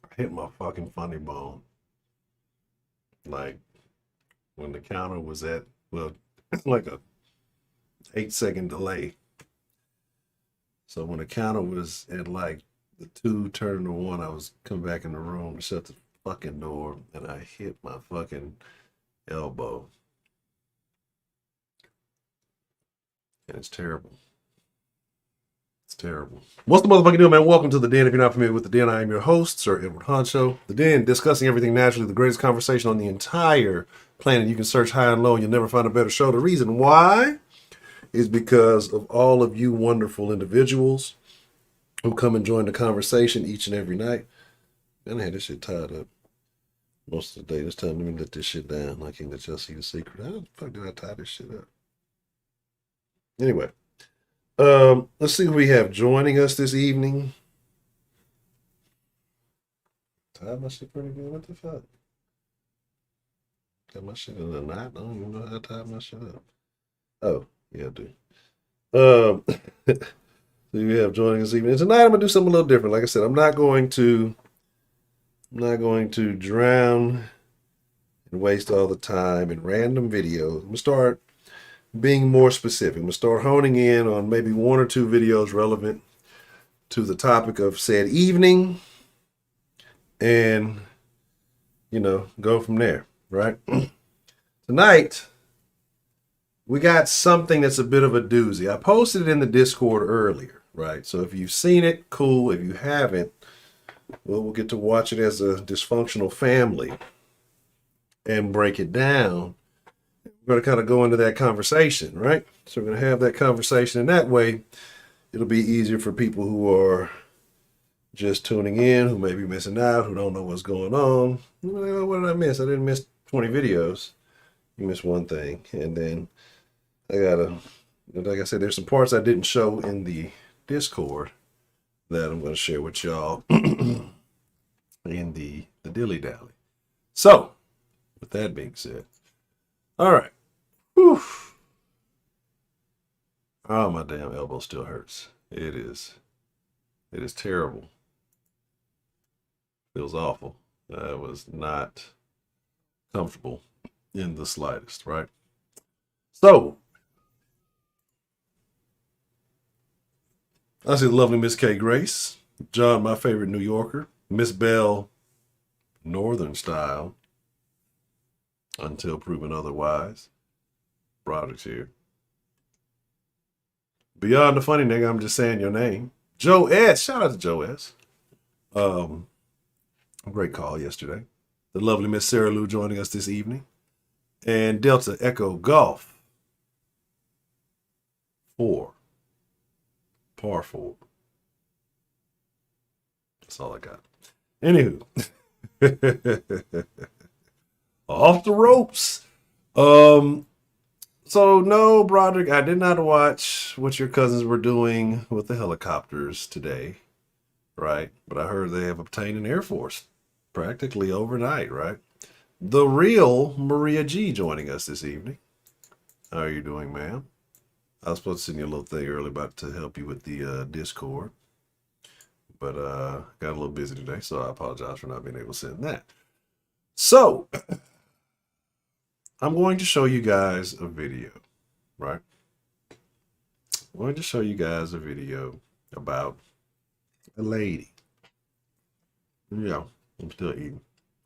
I hit my fucking funny bone. Like when the counter was at, well, like a 8 second delay. So when the counter was at like the two turning to one, I was coming back in the room to shut the fucking door, and I hit my fucking elbow, and it's terrible. It's terrible. What's the motherfucking deal, man? Welcome to the Den. If you're not familiar with the Den, I am your host, Sir Edward Honcho. The Den, discussing everything naturally, the greatest conversation on the entire planet. You can search high and low, and you'll never find a better show. The reason why is because of all of you wonderful individuals who come and join the conversation each and every night. And I had this shit tied up most of the day. This time, let me let this shit down. I can't let y'all see the secret. How the fuck did I tie this shit up? Anyway, let's see who we have joining us this evening. Tied my shit pretty good. What the fuck? Got my shit in a knot. I don't even know how to tie my shit up. Oh, yeah, I do. So we have joining us this evening. Tonight I'm gonna do something a little different. Like I said, I'm not going to drown and waste all the time in random videos. I'm gonna start being more specific. I'm gonna start honing in on maybe one or two videos relevant to the topic of said evening, and go from there. Right. Tonight we got something that's a bit of a doozy. I posted it in the Discord earlier, right? So if you've seen it, cool. If you haven't, well, we'll get to watch it as a dysfunctional family and break it down. We're going to kind of go into that conversation, right? So we're going to have that conversation, and that way it'll be easier for people who are just tuning in, who may be missing out, who don't know what's going on. What did I miss? I didn't miss 20 videos. You missed one thing. And then like I said, there's some parts I didn't show in the Discord that I'm going to share with y'all in the dilly dally. So, with that being said, all right. Whew. Oh, my damn elbow still hurts. It is terrible. Feels awful. I was not comfortable in the slightest, right? So, I see the lovely Miss K. Grace, John, my favorite New Yorker, Miss Bell, Northern style, until proven otherwise. Broderick's here. Beyond the funny nigga, I'm just saying your name. Joe S. Shout out to Joe S. Great call yesterday. The lovely Miss Sarah Lou joining us this evening. And Delta Echo Golf 4. Par 4. That's all I got. Anywho. Off the ropes. So no, Broderick, I did not watch what your cousins were doing with the helicopters today, right? But I heard they have obtained an Air Force practically overnight, right? The real Maria G joining us this evening. How are you doing, ma'am? I was supposed to send you a little thing early about to help you with the Discord, but got a little busy today, so I apologize for not being able to send that. So, I'm going to show you guys a video, right? I'm going to show you guys a video about a lady. Yeah, I'm still eating.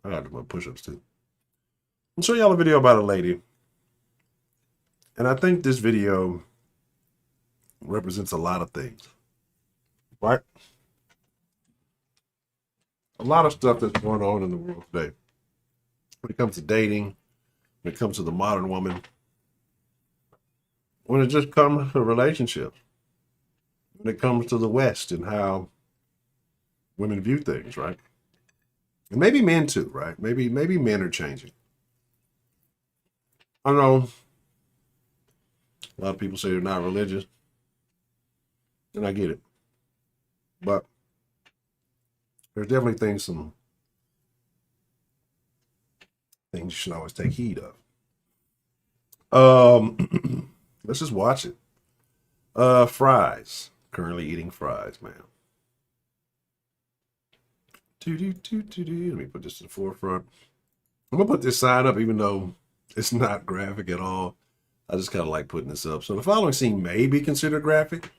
I got to do my push-ups too. I'll show y'all a video about a lady. And I think this video represents a lot of things, right? A lot of stuff that's going on in the world today. When it comes to dating, when it comes to the modern woman, when it just comes to relationships, when it comes to the West and how women view things, right? And maybe men too, right? Maybe men are changing. I know a lot of people say they're not religious, and I get it. But there's definitely some things you should always take heed of. Let's just watch it. Fries. Currently eating fries, man. Let me put this to the forefront. I'm gonna put this sign up even though it's not graphic at all. I just kind of like putting this up. So the following scene may be considered graphic.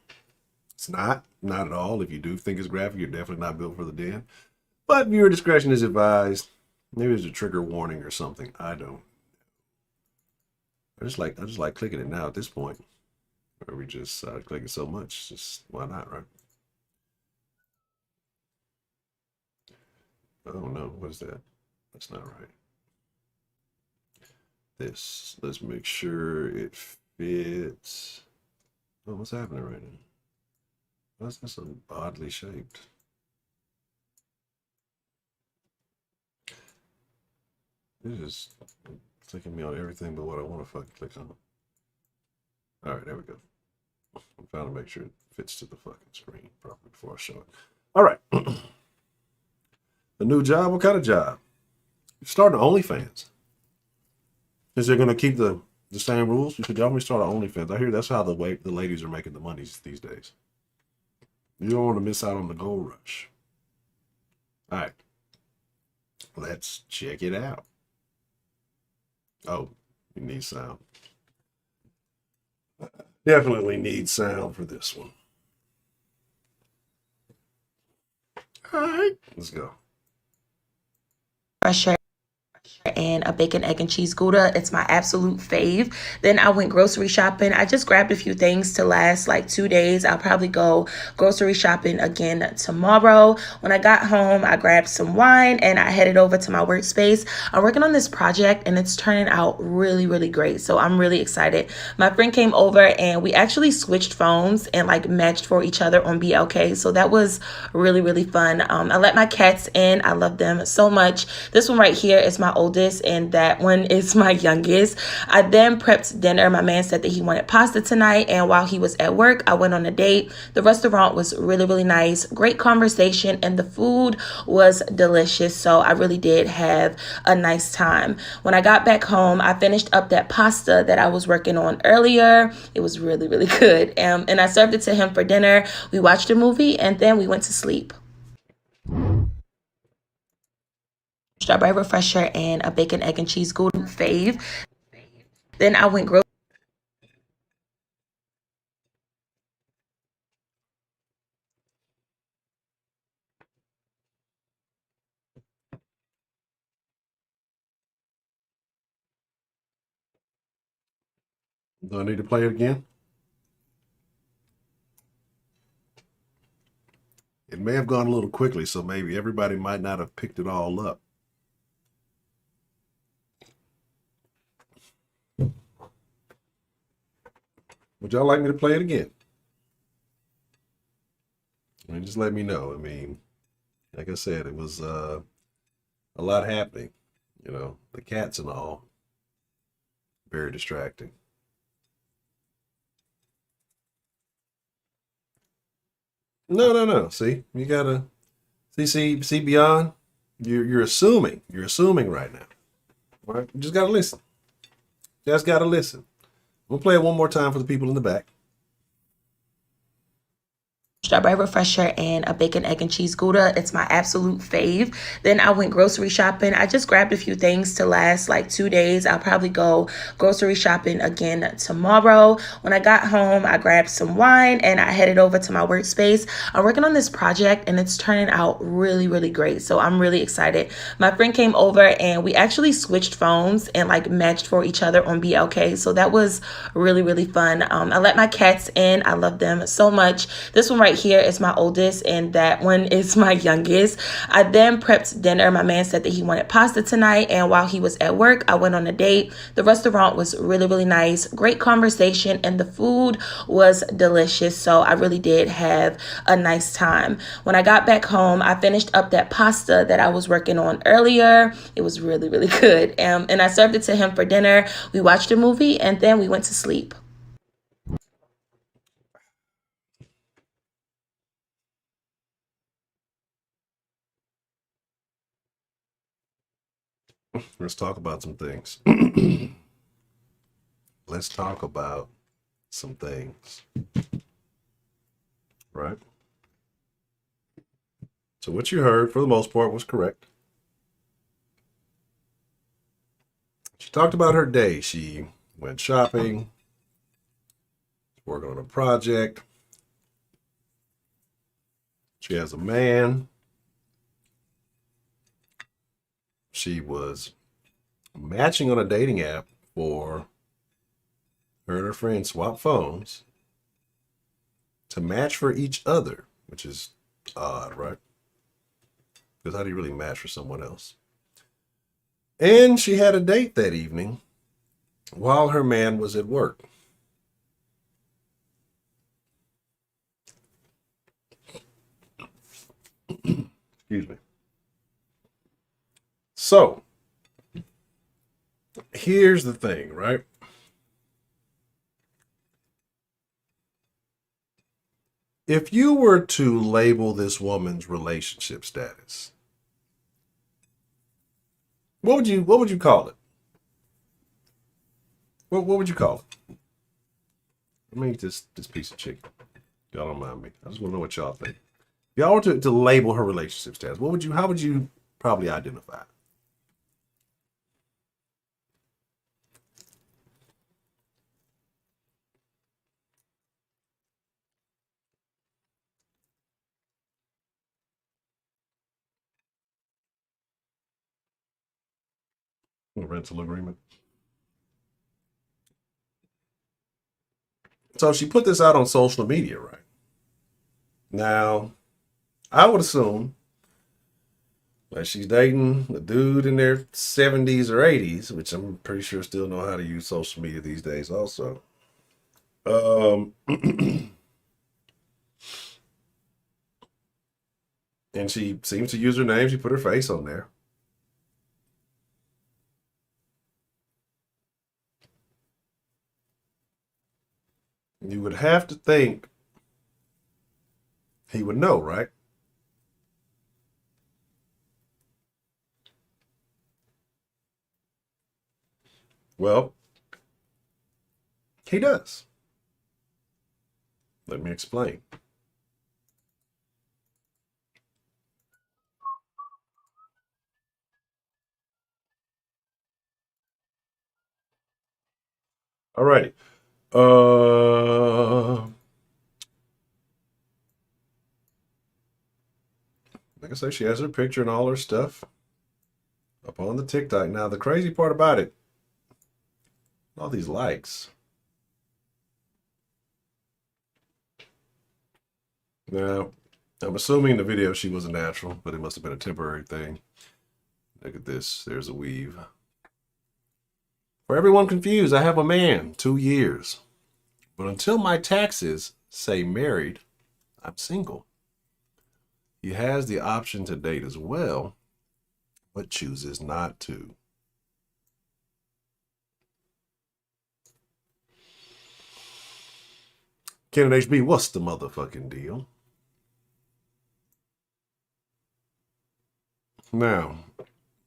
It's not at all. If you do think it's graphic, you're definitely not built for the den. But viewer discretion is advised. Maybe there's a trigger warning or something. I don't. I just like clicking it now at this point. Or we just click it so much. Just why not, right? Oh no, what is that? That's not right. This, let's make sure it fits. Oh, what's happening right now? What's this so oddly shaped? It's just clicking me on everything but what I want to fucking click on. All right, there we go. I'm trying to make sure it fits to the fucking screen properly before I show it. All right. A new job? What kind of job? Starting OnlyFans. Is it going to keep the same rules? You should definitely start an OnlyFans. I hear that's how the ladies are making the money these days. You don't want to miss out on the gold rush. All right. Let's check it out. Oh, you need sound. Definitely need sound for this one. All right, let's go. Pressure and a bacon, egg, and cheese Gouda. It's my absolute fave. Then I went grocery shopping. I just grabbed a few things to last like 2 days. I'll probably go grocery shopping again tomorrow. When I got home, I grabbed some wine and I headed over to my workspace. I'm working on this project and it's turning out really, really great. So I'm really excited. My friend came over and we actually switched phones and like matched for each other on BLK. So that was really, really fun. I let my cats in. I love them so much. This one right here is my oldest and that one is my youngest. I then prepped dinner. My man said that he wanted pasta tonight, and while he was at work, I went on a date. The restaurant was really, really nice. Great conversation, and the food was delicious. So I really did have a nice time. When I got back home, I finished up that pasta that I was working on earlier. It was really, really good. And I served it to him for dinner. We watched a movie, and then we went to sleep. Strawberry refresher and a bacon, egg, and cheese Gouda fave. Then I went grocery. Do I need to play it again? It may have gone a little quickly, so maybe everybody might not have picked it all up. Would y'all like me to play it again? I mean, just let me know. I mean, like I said, it was a lot happening. You know, the cats and all. Very distracting. No. See, you gotta see beyond. You're assuming. You're assuming right now. All right, you just gotta listen. Just gotta listen. We'll play it one more time for the people in the back. Strawberry refresher and a bacon, egg, and cheese Gouda. It's my absolute fave. Then I went grocery shopping. I just grabbed a few things to last like 2 days. I'll probably go grocery shopping again tomorrow. When I got home, I grabbed some wine and I headed over to my workspace. I'm working on this project and it's turning out really, really great. So I'm really excited. My friend came over and we actually switched phones and like matched for each other on BLK. So that was really, really fun. I let my cats in. I love them so much. This one right here is my oldest and that one is my youngest. I then prepped dinner. My man said that he wanted pasta tonight, and while he was at work, I went on a date. The restaurant was really, really nice. Great conversation, and the food was delicious. So I really did have a nice time. When I got back home, I finished up that pasta that I was working on earlier. It was really, really good. And I served it to him for dinner. We watched a movie, and then we went to sleep. Let's talk about some things. Let's talk about some things. Right? So what you heard, for the most part, was correct. She talked about her day. She went shopping, working on a project. She has a man. She was matching on a dating app for her and her friend swap phones to match for each other, which is odd, right? Because how do you really match for someone else? And she had a date that evening while her man was at work. Excuse me. So, here's the thing, right? If you were to label this woman's relationship status, what would you call it? What would you call it? I mean, this piece of chicken. Y'all don't mind me. I just want to know what y'all think. If y'all were to label her relationship status, how would you probably identify it? A rental agreement. So she put this out on social media, right? Now, I would assume that she's dating a dude in their 70s or 80s, which I'm pretty sure still know how to use social media these days also. And she seems to use her name. She put her face on there. You would have to think he would know, right? Well, he does. Let me explain. Alrighty. Like I say, she has her picture and all her stuff up on the TikTok. Now, the crazy part about it, all these likes. Now, I'm assuming the video she was a natural, but it must have been a temporary thing. Look at this. There's a weave. For everyone confused, I have a man, 2 years. But until my taxes say married, I'm single. He has the option to date as well, but chooses not to. Ken and HB, what's the motherfucking deal? Now,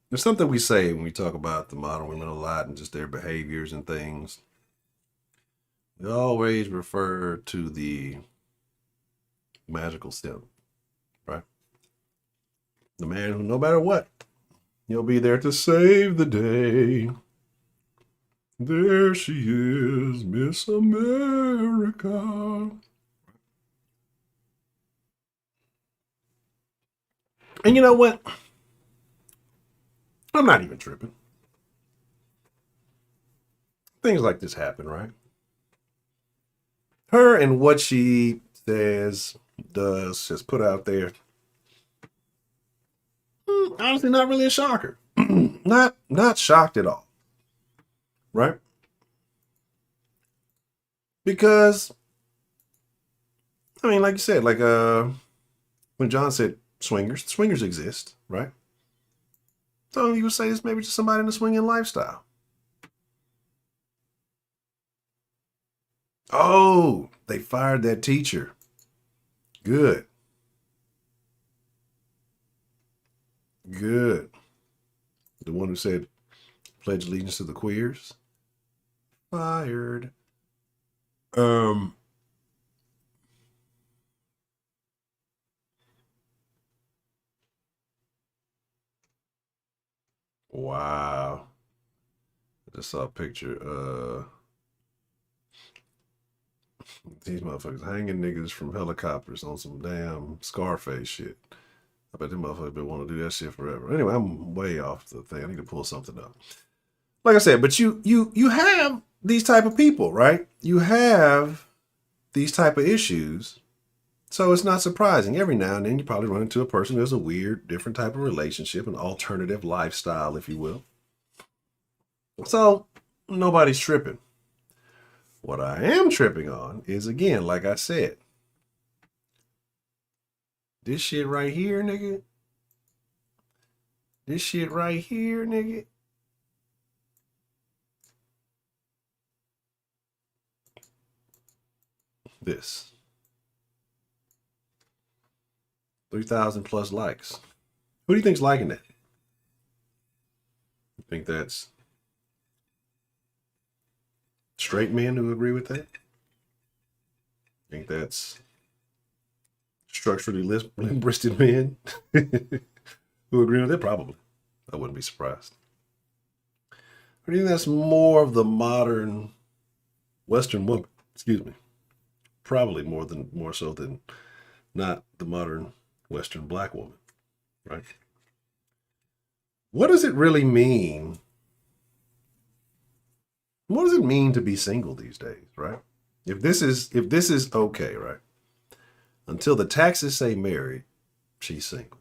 there's something we say when we talk about the modern women a lot and just their behaviors and things. We always refer to the magical simp, right? The man who, no matter what, he'll be there to save the day. There she is, Miss America. And you know what? I'm not even tripping. Things like this happen, right? Her and what she says, does, has put out there, honestly, not really a shocker. Not shocked at all, right? Because I mean, like you said, like when John said swingers exist, right? So you would say this maybe just somebody in a swinging lifestyle. Oh, they fired that teacher. Good. Good. The one who said pledge allegiance to the queers. Fired. Um, Wow. I just saw a picture. These motherfuckers hanging niggas from helicopters on some damn Scarface shit. I bet them motherfuckers been want to do that shit forever. Anyway, I'm way off the thing. I need to pull something up. Like I said, but you have these type of people, right? You have these type of issues. So it's not surprising. Every now and then you probably run into a person who has a weird, different type of relationship, an alternative lifestyle, if you will. So nobody's tripping. What I am tripping on is, again, like I said, this shit right here, nigga. This shit right here, nigga. This. 3,000 plus likes. Who do you think's liking that? You think that's straight men who agree with that? Think that's structurally limp-wristed men who agree with it? Probably. I wouldn't be surprised. Or do you think that's more of the modern Western woman? Excuse me. Probably more so than not the modern Western black woman, right? What does it really mean? What does it mean to be single these days, right? If this is okay, right? Until the taxes say married, she's single.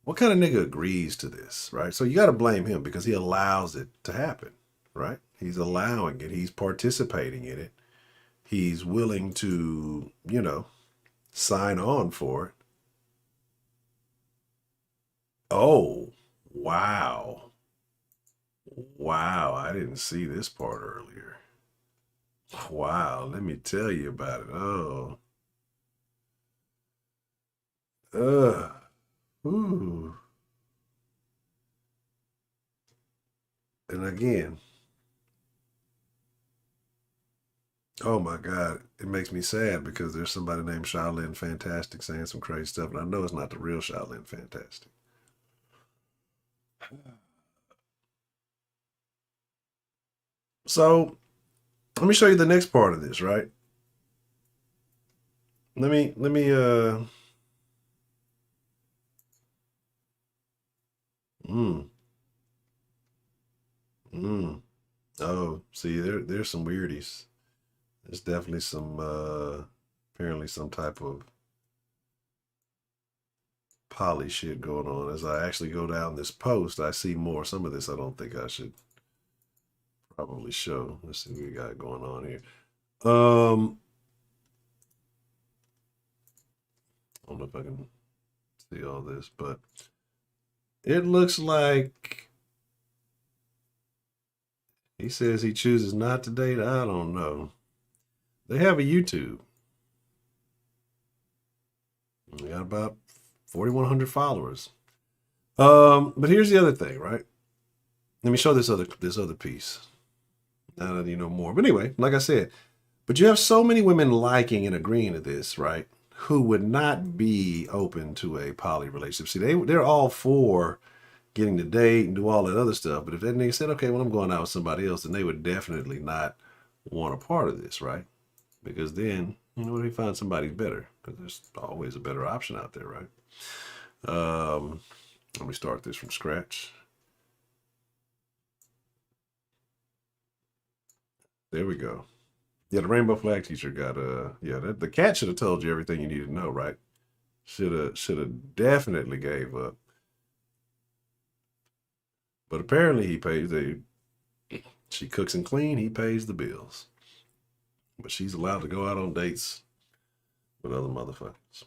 What kind of nigga agrees to this, right? So you got to blame him because he allows it to happen, right? He's allowing it. He's participating in it. He's willing to, sign on for it. Oh, wow. Wow, I didn't see this part earlier. Wow, let me tell you about it. Oh. Ooh. And again, oh my God, it makes me sad because there's somebody named Shaolin Fantastic saying some crazy stuff, and I know it's not the real Shaolin Fantastic. So let me show you the next part of this, right? Let me mm, mm. Oh, see, there's some weirdies. There's definitely some apparently some type of poly shit going on. As I actually go down this post, I see more. Some of this I don't think I should probably show. Let's see what we got going on here. I don't know if I can see all this, but it looks like he says he chooses not to date. I don't know. They have a YouTube. They got about 4,100 followers. But here's the other thing, right? Let me show this other piece. Now that you know more. But anyway, like I said, but you have so many women liking and agreeing to this, right? Who would not be open to a poly relationship. See, they're all for getting to date and do all that other stuff. But if that nigga said, okay, well, I'm going out with somebody else, then they would definitely not want a part of this, right? Because then, they find somebody better. Because there's always a better option out there, right? Let me start this from scratch. There we go. Yeah, the rainbow flag teacher got the cat should have told you everything you needed to know, right? Should have definitely gave up. But apparently he pays she cooks and clean, he pays the bills. But she's allowed to go out on dates with other motherfuckers.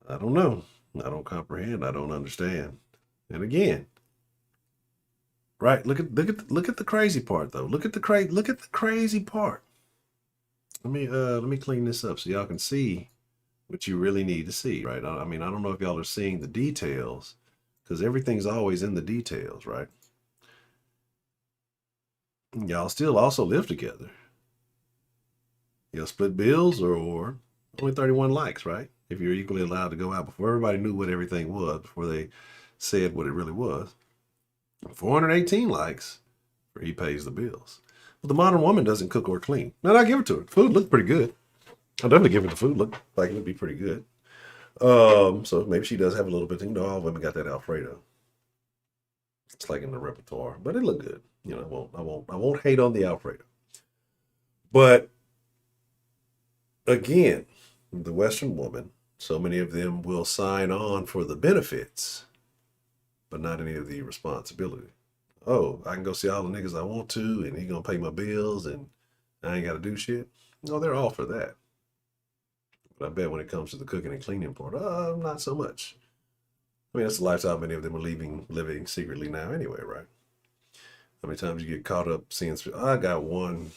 I don't know. I don't comprehend. I don't understand. And again, right? Look at the crazy part though. Look at the crazy part. Let me clean this up so y'all can see what you really need to see, right? I mean, I don't know if y'all are seeing the details because everything's always in the details, right? Y'all still also live together. Y'all split bills or only 31 likes, right? If you're equally allowed to go out before everybody knew what everything was, before they said what it really was. 418 likes for he pays the bills. Well, the modern woman doesn't cook or clean. Now I give it to her. Food looked pretty good. I'll definitely give her the food. Looked like it would be pretty good. So maybe she does have a little bit. You know, all women got that Alfredo. It's like in the repertoire, but it looked good. You know, I won't hate on the Alfredo. But again, the Western woman, so many of them will sign on for the benefits, but not any of the responsibility. Oh, I can go see all the niggas I want to, and he gonna pay my bills, and I ain't gotta do shit. No, they're all for that. But I bet when it comes to the cooking and cleaning part, not so much. I mean, that's the lifestyle many of them are living secretly now anyway, right? How many times you get caught up seeing, I got one.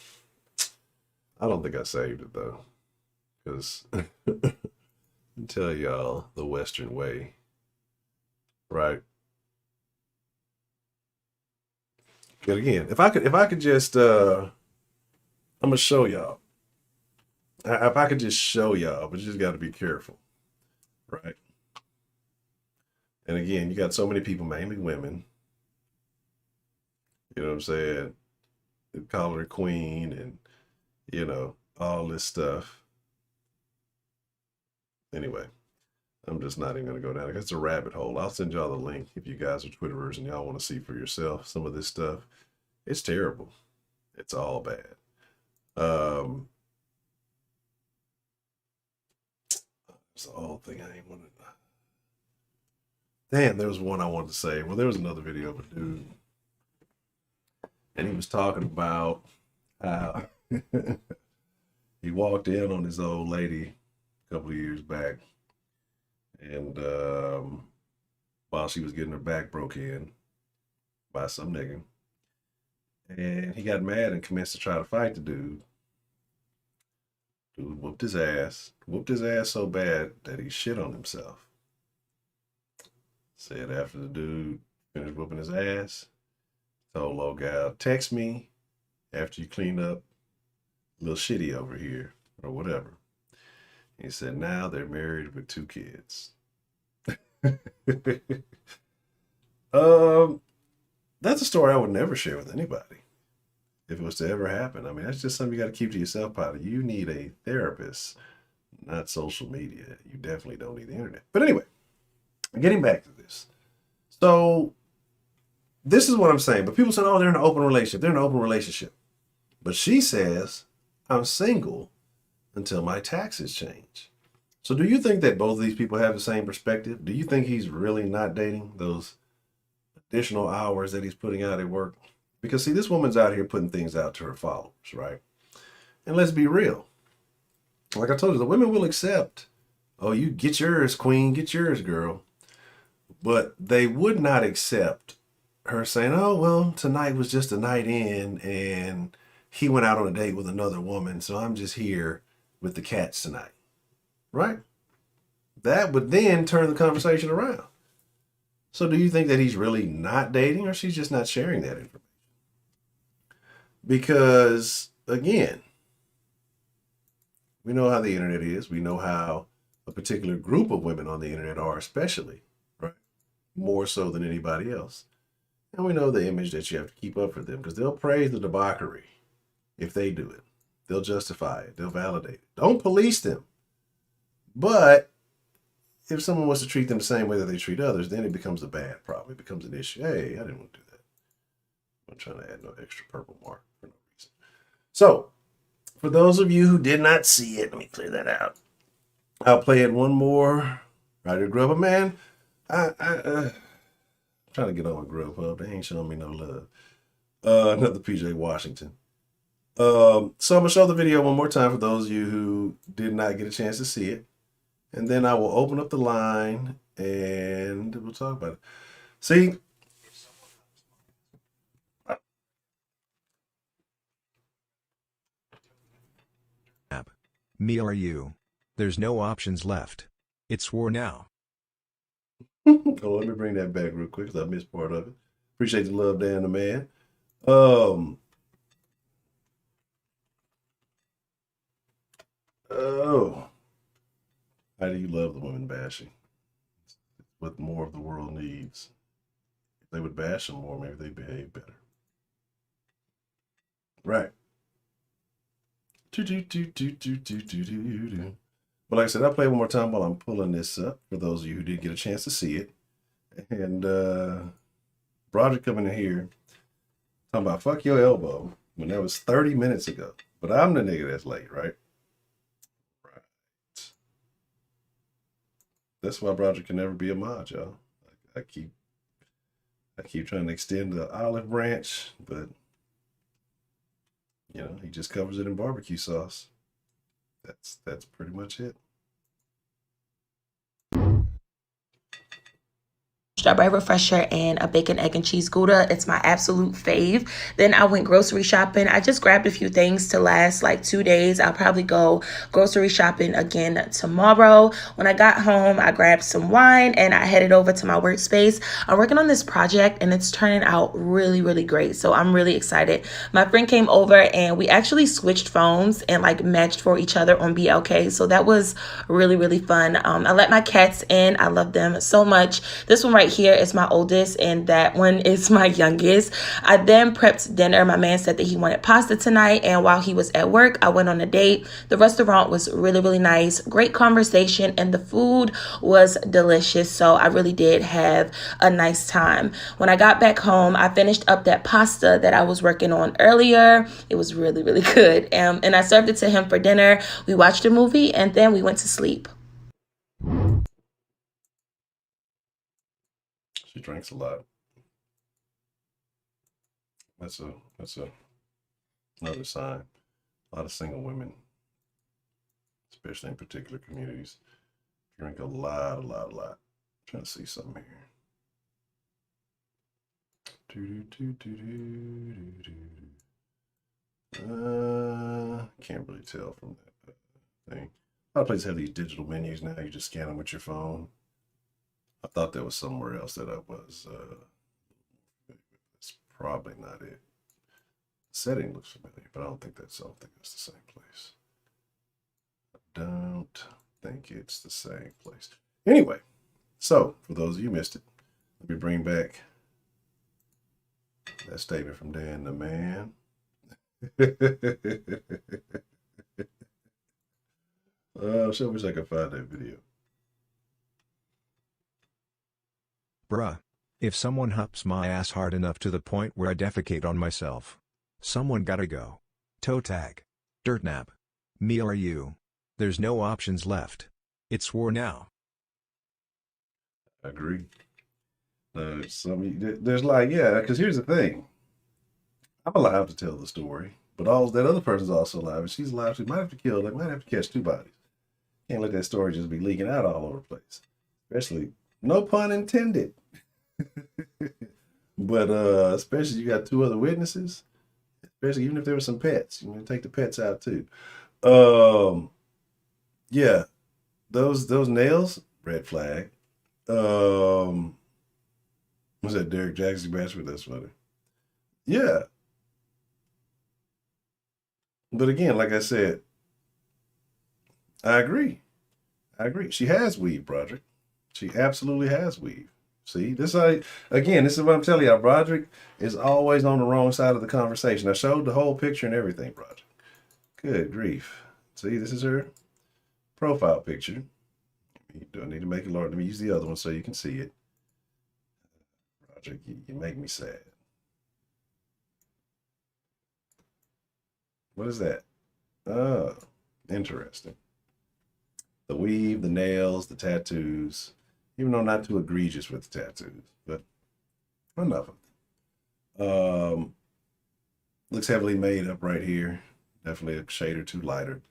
I don't think I saved it though, because I tell y'all the Western way, right? But again, if I could just, I'm gonna show y'all. If I could just show y'all, but you just got to be careful, right? And again, you got so many people, mainly women. You know what I'm saying? They call her queen, and you know all this stuff. Anyway, I'm just not even gonna go down. It's a rabbit hole. I'll send y'all the link if you guys are Twitterers and y'all want to see for yourself some of this stuff. It's terrible. It's all bad. It's the whole thing I ain't want to. Damn, there was one I wanted to say. Well, there was another video of a dude, and he was talking about how he walked in on this old lady a couple of years back, and while she was getting her back broke in by some nigga, and he got mad and commenced to try to fight the dude. Dude whooped his ass so bad that he shit on himself. Said after the dude finished whooping his ass, told old gal, text me after you clean up a little shitty over here or whatever. He said now they're married with 2 kids. That's a story I would never share with anybody if it was to ever happen. I mean, that's just something you got to keep to yourself, Potter. You need a therapist, not social media. You definitely don't need the internet. But anyway, getting back to this. So this is what I'm saying. But people say, oh, they're in an open relationship. They're in an open relationship. But she says, I'm single until my taxes change. So do you think that both of these people have the same perspective? Do you think he's really not dating those additional hours that he's putting out at work? Because see, this woman's out here putting things out to her followers, right? And let's be real. Like I told you, the women will accept, oh, you get yours, queen, get yours, girl. But they would not accept her saying, oh, well, tonight was just a night in and he went out on a date with another woman, so I'm just here with the cats tonight. Right? That would then turn the conversation around. So do you think that he's really not dating or she's just not sharing that information? Because, again, we know how the internet is. We know how a particular group of women on the internet are, especially, right? More so than anybody else. And we know the image that you have to keep up for them because they'll praise the debauchery if they do it. They'll justify it. They'll validate it. Don't police them. But if someone wants to treat them the same way that they treat others, then it becomes a bad problem. It becomes an issue. Hey, I didn't want to do that. I'm trying to add no extra purple mark for no reason. So, for those of you who did not see it, let me clear that out. I'll play it one more. Ryder Grubber, man. I'm trying to get on my Grubhub. They ain't showing me no love. Another PJ Washington. So I'm going to show the video one more time for those of you who did not get a chance to see it. And then I will open up the line and we'll talk about it. See? Me or you. There's no options left. It's war now. Oh, let me bring that back real quick because I missed part of it. Appreciate the love, Dan the man. Oh, how do you love the women bashing? what more of the world needs. If they would bash them more, maybe they'd behave better. Right. But like I said, I'll play one more time while I'm pulling this up for those of you who did get a chance to see it. And Broderick coming in here talking about fuck your elbow when that was 30 minutes ago. But I'm the nigga that's late, right? Right. That's why Broderick can never be a mod, y'all. I keep trying to extend the olive branch, but you know, he just covers it in barbecue sauce. That's pretty much it. Strawberry refresher and a bacon, egg, and cheese Gouda. It's my absolute fave. Then I went grocery shopping. I just grabbed a few things to last like 2 days. I'll probably go grocery shopping again tomorrow. When I got home, I grabbed some wine and I headed over to my workspace. I'm working on this project and it's turning out really, really great. So I'm really excited. My friend came over and we actually switched phones and like matched for each other on BLK. So that was really, really fun. I let my cats in. I love them so much. This one right here is my oldest and that one is my youngest. I then prepped dinner. My man said that he wanted pasta tonight, and while he was at work, I went on a date. The restaurant was really, really nice. Great conversation, and the food was delicious. So I really did have a nice time. When I got back home, I finished up that pasta that I was working on earlier. It was really, really good. And I served it to him for dinner. We watched a movie and then we went to sleep. She drinks a lot. That's another sign. A lot of single women, especially in particular communities, drink a lot. I'm trying to see something here. Can't really tell from that thing. A lot of places have these digital menus now. You just scan them with your phone. I thought that was somewhere else that I was. It's probably not it. The setting looks familiar, but I don't think that's the same place. I don't think it's the same place. Anyway, so for those of you who missed it, let me bring back that statement from Dan the man. I sure wish I could find that video. Bruh. If someone hups my ass hard enough to the point where I defecate on myself, someone gotta go. Toe tag. Dirt nap. Me or you. There's no options left. It's war now. I agree. There's like, yeah, because here's the thing. I'm allowed to tell the story, but all that other person's also alive, and she's alive. She might have to kill. They might have to catch two bodies. Can't let that story just be leaking out all over the place. Especially, no pun intended. But especially you got two other witnesses. Especially even if there were some pets, you can take the pets out too. Yeah, those nails, red flag. Was that Derek Jackson bastard? That's funny. Yeah. But again, like I said, I agree. She has weave, Broderick. She absolutely has weave. See, this is what I'm telling you. Broderick is always on the wrong side of the conversation. I showed the whole picture and everything, Broderick. Good grief. See, this is her profile picture. Do I need to make it larger? Let me use the other one so you can see it. Broderick, you make me sad. What is that? Oh, interesting. The weave, the nails, the tattoos. Even though not too egregious with the tattoos, but enough of them. Looks heavily made up right here. Definitely a shade or two lighter.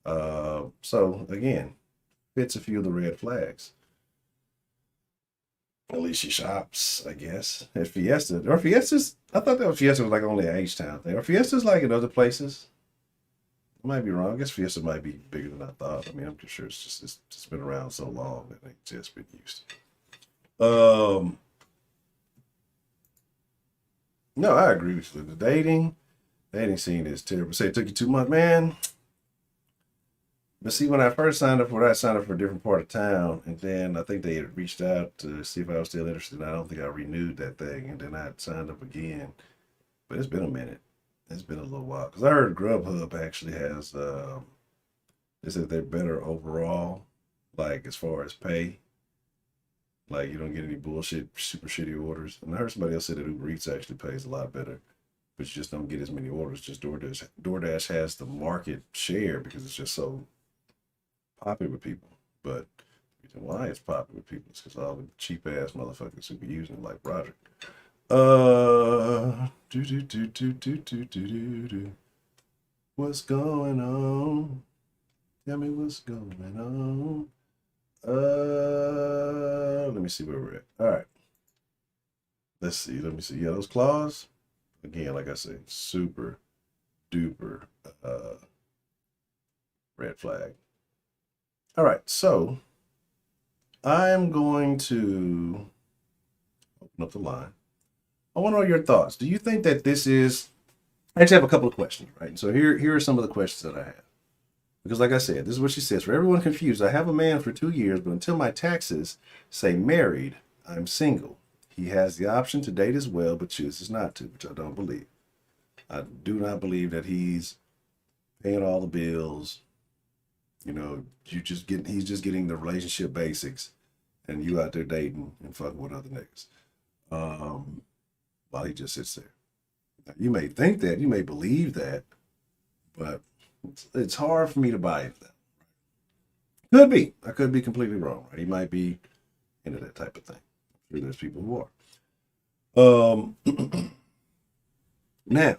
So again, fits a few of the red flags. At least she shops, I guess. At Fiesta. Or Fiesta's, I thought that Fiesta was like only an H-Town thing. Or Fiesta's like in other places. I might be wrong. I guess Fiesta might be bigger than I thought. I mean, I'm sure it's been around so long that they just been used to. No, I agree with you. The dating scene is terrible. Say it took you 2 months, man. But see, when I first signed up for it, I signed up for a different part of town, and then I think they had reached out to see if I was still interested. I don't think I renewed that thing, and then I signed up again. But it's been a minute. It's been a little while because I heard Grubhub actually has. They said they're better overall, like as far as pay. Like you don't get any bullshit, super shitty orders. And I heard somebody else say that Uber Eats actually pays a lot better, but you just don't get as many orders. Just DoorDash has the market share because it's just so popular with people. But the reason why it's popular with people is because all the cheap ass motherfuckers who be using it, like Roger. Do do do do do do do do. What's going on? Tell me what's going on. Let me see where we're at. All right. Let's see. Let me see. Yeah, those claws. Again, like I said, super duper red flag. All right, so I'm going to open up the line. I want to know your thoughts. Do you think that this is? I actually have a couple of questions, right? So here are some of the questions that I have. Because like I said, this is what she says. For everyone confused, I have a man for 2 years, but until my taxes say married, I'm single. He has the option to date as well, but chooses not to, which I don't believe. I do not believe that he's paying all the bills. You know, he's just getting the relationship basics, and you out there dating and fucking with other niggas. While he just sits there. Now, you may think that, you may believe that, but it's hard for me to buy into that. Could be. I could be completely wrong. Right? He might be into that type of thing. I'm sure there's people who are. Now,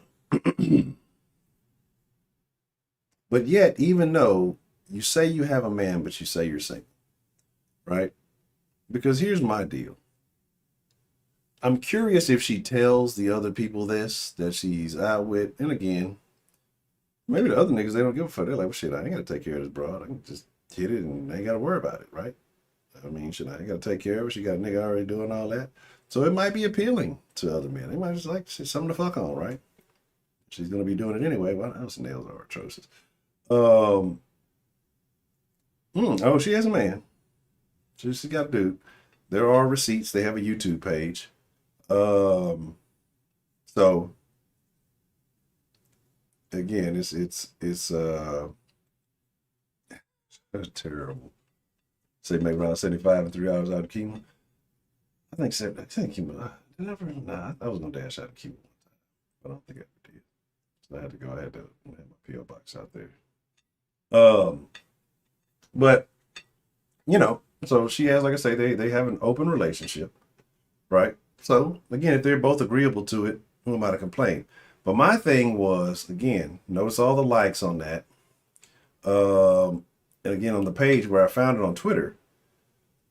but yet, even though you say you have a man, but you say you're single, right? Because here's my deal. I'm curious if she tells the other people this, that she's out with, and again, maybe the other niggas, they don't give a fuck. They're like, well, shit, I ain't got to take care of this broad. I can just hit it and I ain't got to worry about it, right? I mean, shit, I ain't got to take care of it. She got a nigga already doing all that. So it might be appealing to other men. They might just like something to fuck on, right? She's going to be doing it anyway. Well, those nails are atrocious. Oh, she has a man. She's got a dude. There are receipts. They have a YouTube page. So again, it's terrible. Say make around 75 in 3 hours out of chemo. I think chemo. Did I ever? Nah, I was gonna dash out of chemo one time, but I don't think I ever did. So I had to go. I had to have my PO box out there. But you know, so she has, like I say, they have an open relationship, right? So again, if they're both agreeable to it, who am I to complain? But my thing was, again, notice all the likes on that. And again, on the page where I found it on Twitter,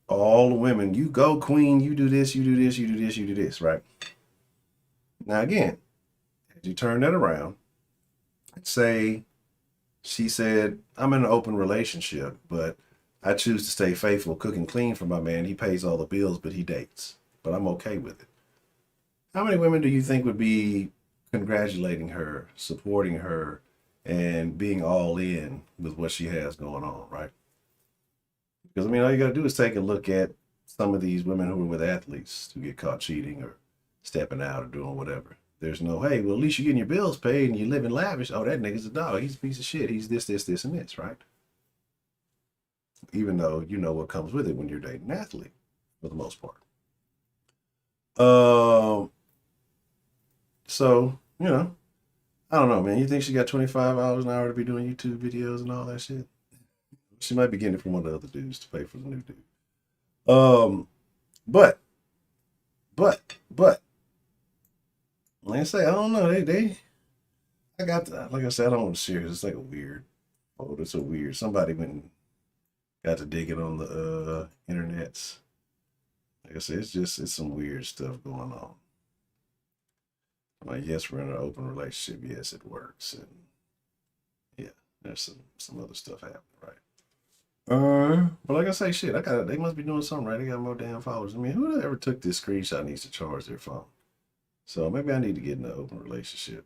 all the women, you go queen, you do this, you do this, you do this, you do this, right? Now again, as you turn that around, say she said, I'm in an open relationship, but I choose to stay faithful, cook and clean for my man. He pays all the bills, but he dates. But I'm okay with it. How many women do you think would be congratulating her, supporting her, and being all in with what she has going on, right? Because, I mean, all you got to do is take a look at some of these women who are with athletes who get caught cheating or stepping out or doing whatever. There's no, hey, well, at least you're getting your bills paid and you live in lavish. Oh, that nigga's a dog. He's a piece of shit. He's this, and this, right? Even though you know what comes with it when you're dating an athlete, for the most part. So, you know, I don't know, man. You think she got $25 an hour to be doing YouTube videos and all that shit? She might be getting it from one of the other dudes to pay for the new dude. But, like I say, I don't know. I got the, like I said, I don't want to share. It's like a weird. Oh, it's so weird. Somebody went and got to digging on the internets. Like I said, it's some weird stuff going on. Like, yes, we're in an open relationship. Yes, it works, and yeah, there's some other stuff happening, right? But like I say, shit, they must be doing something right. They got more damn followers. I mean, who ever took this screenshot needs to charge their phone. So maybe I need to get in an open relationship.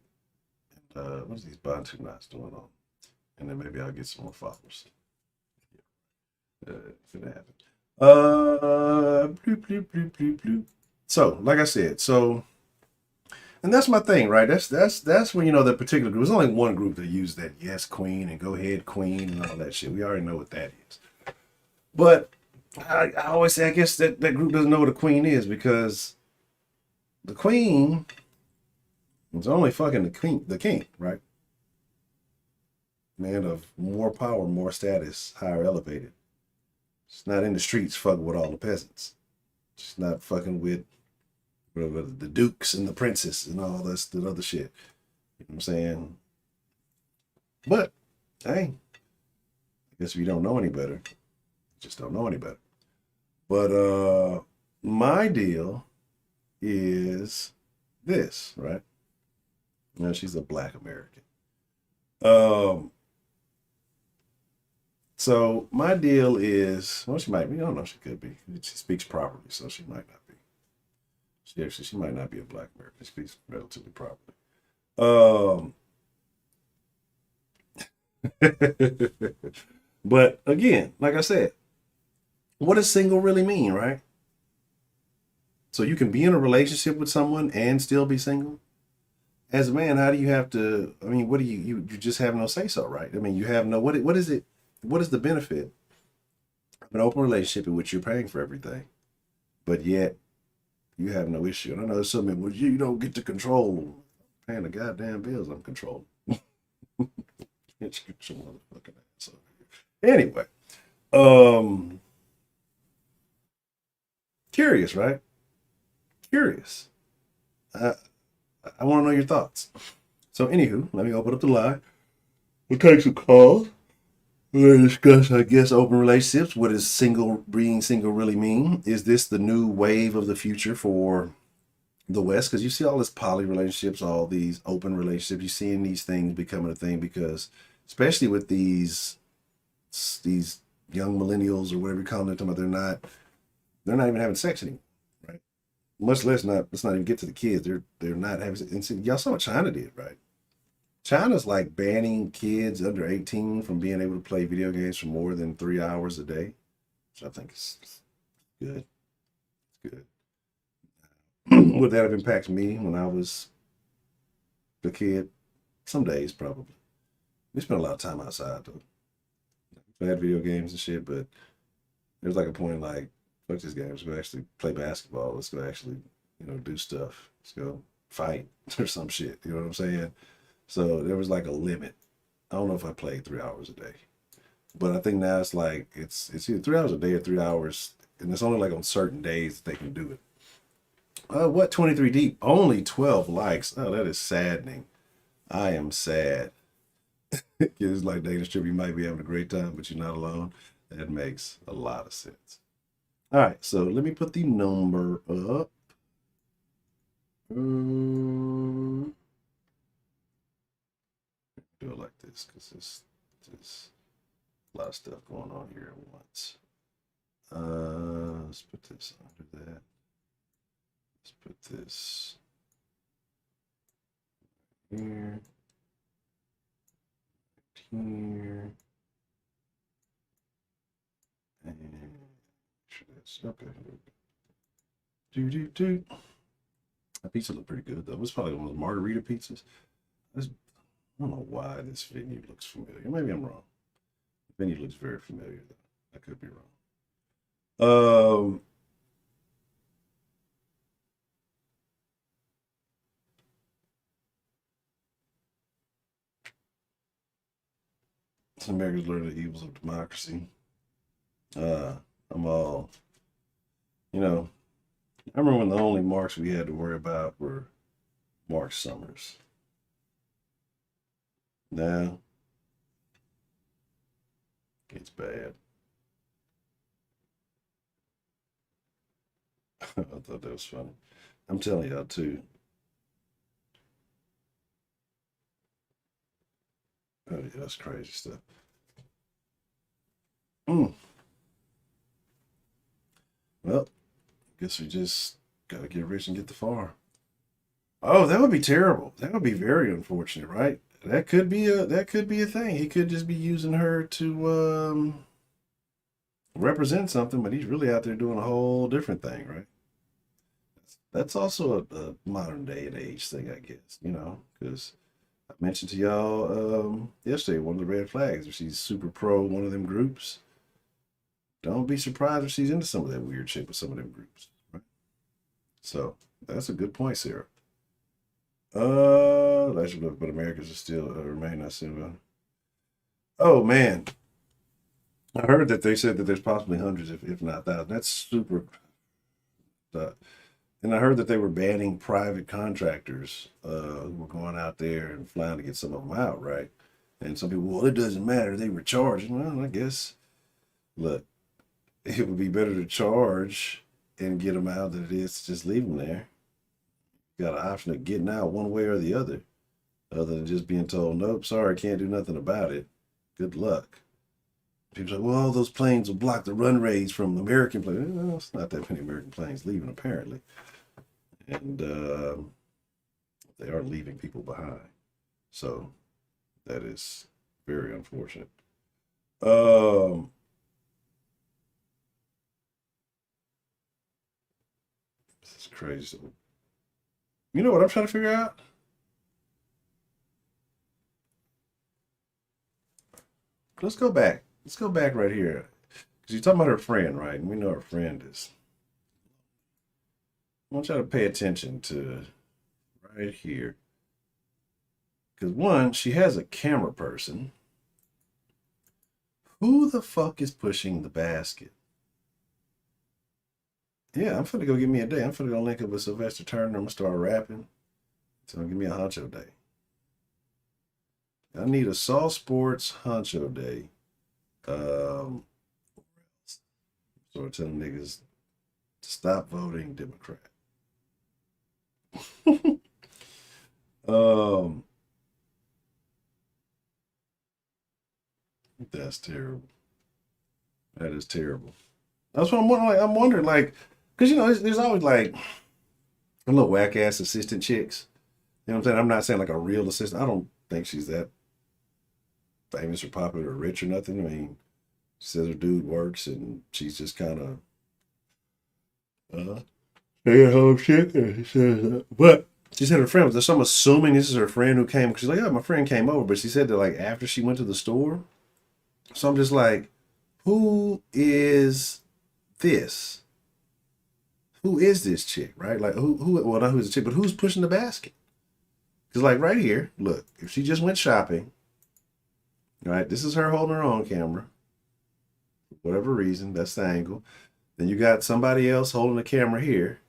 And what's these Bantu knots doing on? And then maybe I'll get some more followers. It's gonna happen. Bloop, bloop, bloop, bloop, bloop. So, like I said, and that's my thing, right? That's when the particular group. There's only one group that use that yes queen and go ahead queen and all that shit. We already know what that is. But I always say I guess that group doesn't know what a queen is because the queen is only fucking the king, right? Man of more power, more status, higher elevated. She's not in the streets fucking with all the peasants. She's not fucking with the dukes and the princes and all this the other shit. You know what I'm saying? But hey, I guess if you don't know any better, you just don't know any better. But my deal is this, right? Now she's a black American. So my deal is, well, she might be. I don't know. She could be. She speaks properly, so she might not be. She might not be a black American. She speaks relatively properly. But again, like I said, what does single really mean, right? So you can be in a relationship with someone and still be single. As a man, how do you have to? I mean, what do you just have no say so, right? I mean, you have no. What is it? What is the benefit of an open relationship in which you're paying for everything, but yet you have no issue? And I know there's something, well, you don't get to control. Paying the goddamn bills, I'm controlling. Anyway, curious, right? Curious. I want to know your thoughts. So, anywho, let me open up the line. We'll take some calls. We're going to discuss, I guess, open relationships. What does being single really mean? Is this the new wave of the future for the West? Because you see all this poly relationships, all these open relationships. You're seeing these things becoming a thing because, especially with these young millennials or whatever you call them, they're not even having sex anymore, right? Much less let's not even get to the kids. They're not having sex. And see, y'all saw what China did, right? China's like banning kids under 18 from being able to play video games for more than 3 hours a day, which I think is good. It's good. Would that have impacted me when I was a kid? Some days, probably. We spent a lot of time outside, though. We had video games and shit, but there was like a point like, fuck this game. Let's go actually play basketball. Let's go actually, do stuff. Let's go fight or some shit. You know what I'm saying? So there was like a limit. I don't know if I played 3 hours a day, but I think now it's like it's either 3 hours a day or 3 hours, and it's only like on certain days that they can do it. What 23 deep? Only 12 likes. Oh, that is saddening. I am sad. It's like dating strip. You might be having a great time, but you're not alone. That makes a lot of sense. All right, so let me put the number up. Do it like this because there's a lot of stuff going on here at once. Let's put this under that. Let's put this here, here, and sure that's okay. Do. That pizza looked pretty good though. It was probably one of the margarita pizzas. I don't know why this venue looks familiar. Maybe I'm wrong. The venue looks very familiar, though. I could be wrong. Some Americans learn the evils of democracy. I'm all, I remember when the only marks we had to worry about were Mark Summers. Now, it's bad. I thought that was funny. I'm telling y'all too. Oh yeah, that's crazy stuff. Well, guess we just gotta get rich and get the farm. Oh, that would be terrible. That would be very unfortunate, right? That could be a thing. He could just be using her to represent something, but he's really out there doing a whole different thing, right? That's also a modern day and age thing, I guess, because I mentioned to y'all yesterday one of the red flags. If she's super pro one of them groups, don't be surprised if she's into some of that weird shit with some of them groups, right? So that's a good point, Sarah. That's but Americans are still remain not similar. Oh man, I heard that they said that there's possibly hundreds, if not thousands. That's super. And I heard that they were banning private contractors who were going out there and flying to get some of them out, right? And some people, well, it doesn't matter. They were charging. Well, I guess, look, it would be better to charge and get them out than it is to just leave them there. You got an option of getting out one way or the other than just being told, nope, sorry, can't do nothing about it. Good luck. People say, well, all those planes will block the runways from American planes. Well, it's not that many American planes leaving, apparently. And they are leaving people behind. So that is very unfortunate. This is crazy. You know what I'm trying to figure out? Let's go back. Let's go back right here. Because you're talking about her friend, right? And we know her friend is. I want y'all to pay attention to right here. Because one, she has a camera person. Who the fuck is pushing the basket? Yeah, I'm finna go give me a day. I'm finna go link up with Sylvester Turner. I'm gonna start rapping. So give me a honcho day. I need a Saw Sports honcho day. So I tell niggas to stop voting Democrat. That's terrible. That is terrible. That's what I'm wondering. Like, because there's always like a little whack ass assistant chicks. You know what I'm saying? I'm not saying like a real assistant. I don't think she's that famous or popular or rich or nothing. I mean, she says her dude works and she's just kind of stay at home shit. But she said her friend was there. So I'm assuming this is her friend who came. She's like, yeah, my friend came over, but she said that like after she went to the store. So I'm just like, who is this? Who is this chick, right? Like well, not who's the chick, but who's pushing the basket? Because like right here, look, if she just went shopping, right? This is her holding her own camera. For whatever reason, that's the angle. Then you got somebody else holding the camera here.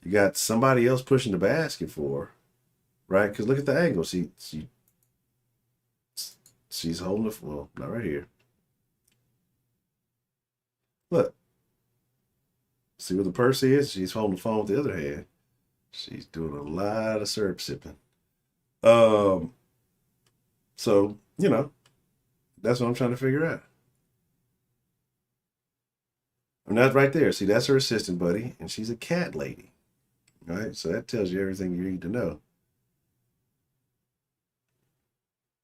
You got somebody else pushing the basket for her, right? Because look at the angle. She's holding the, well, not right here. Look. See where the purse is? She's holding the phone with the other hand. She's doing a lot of syrup sipping. So, that's what I'm trying to figure out. And that's right there. See, that's her assistant buddy, and she's a cat lady. Right? So that tells you everything you need to know.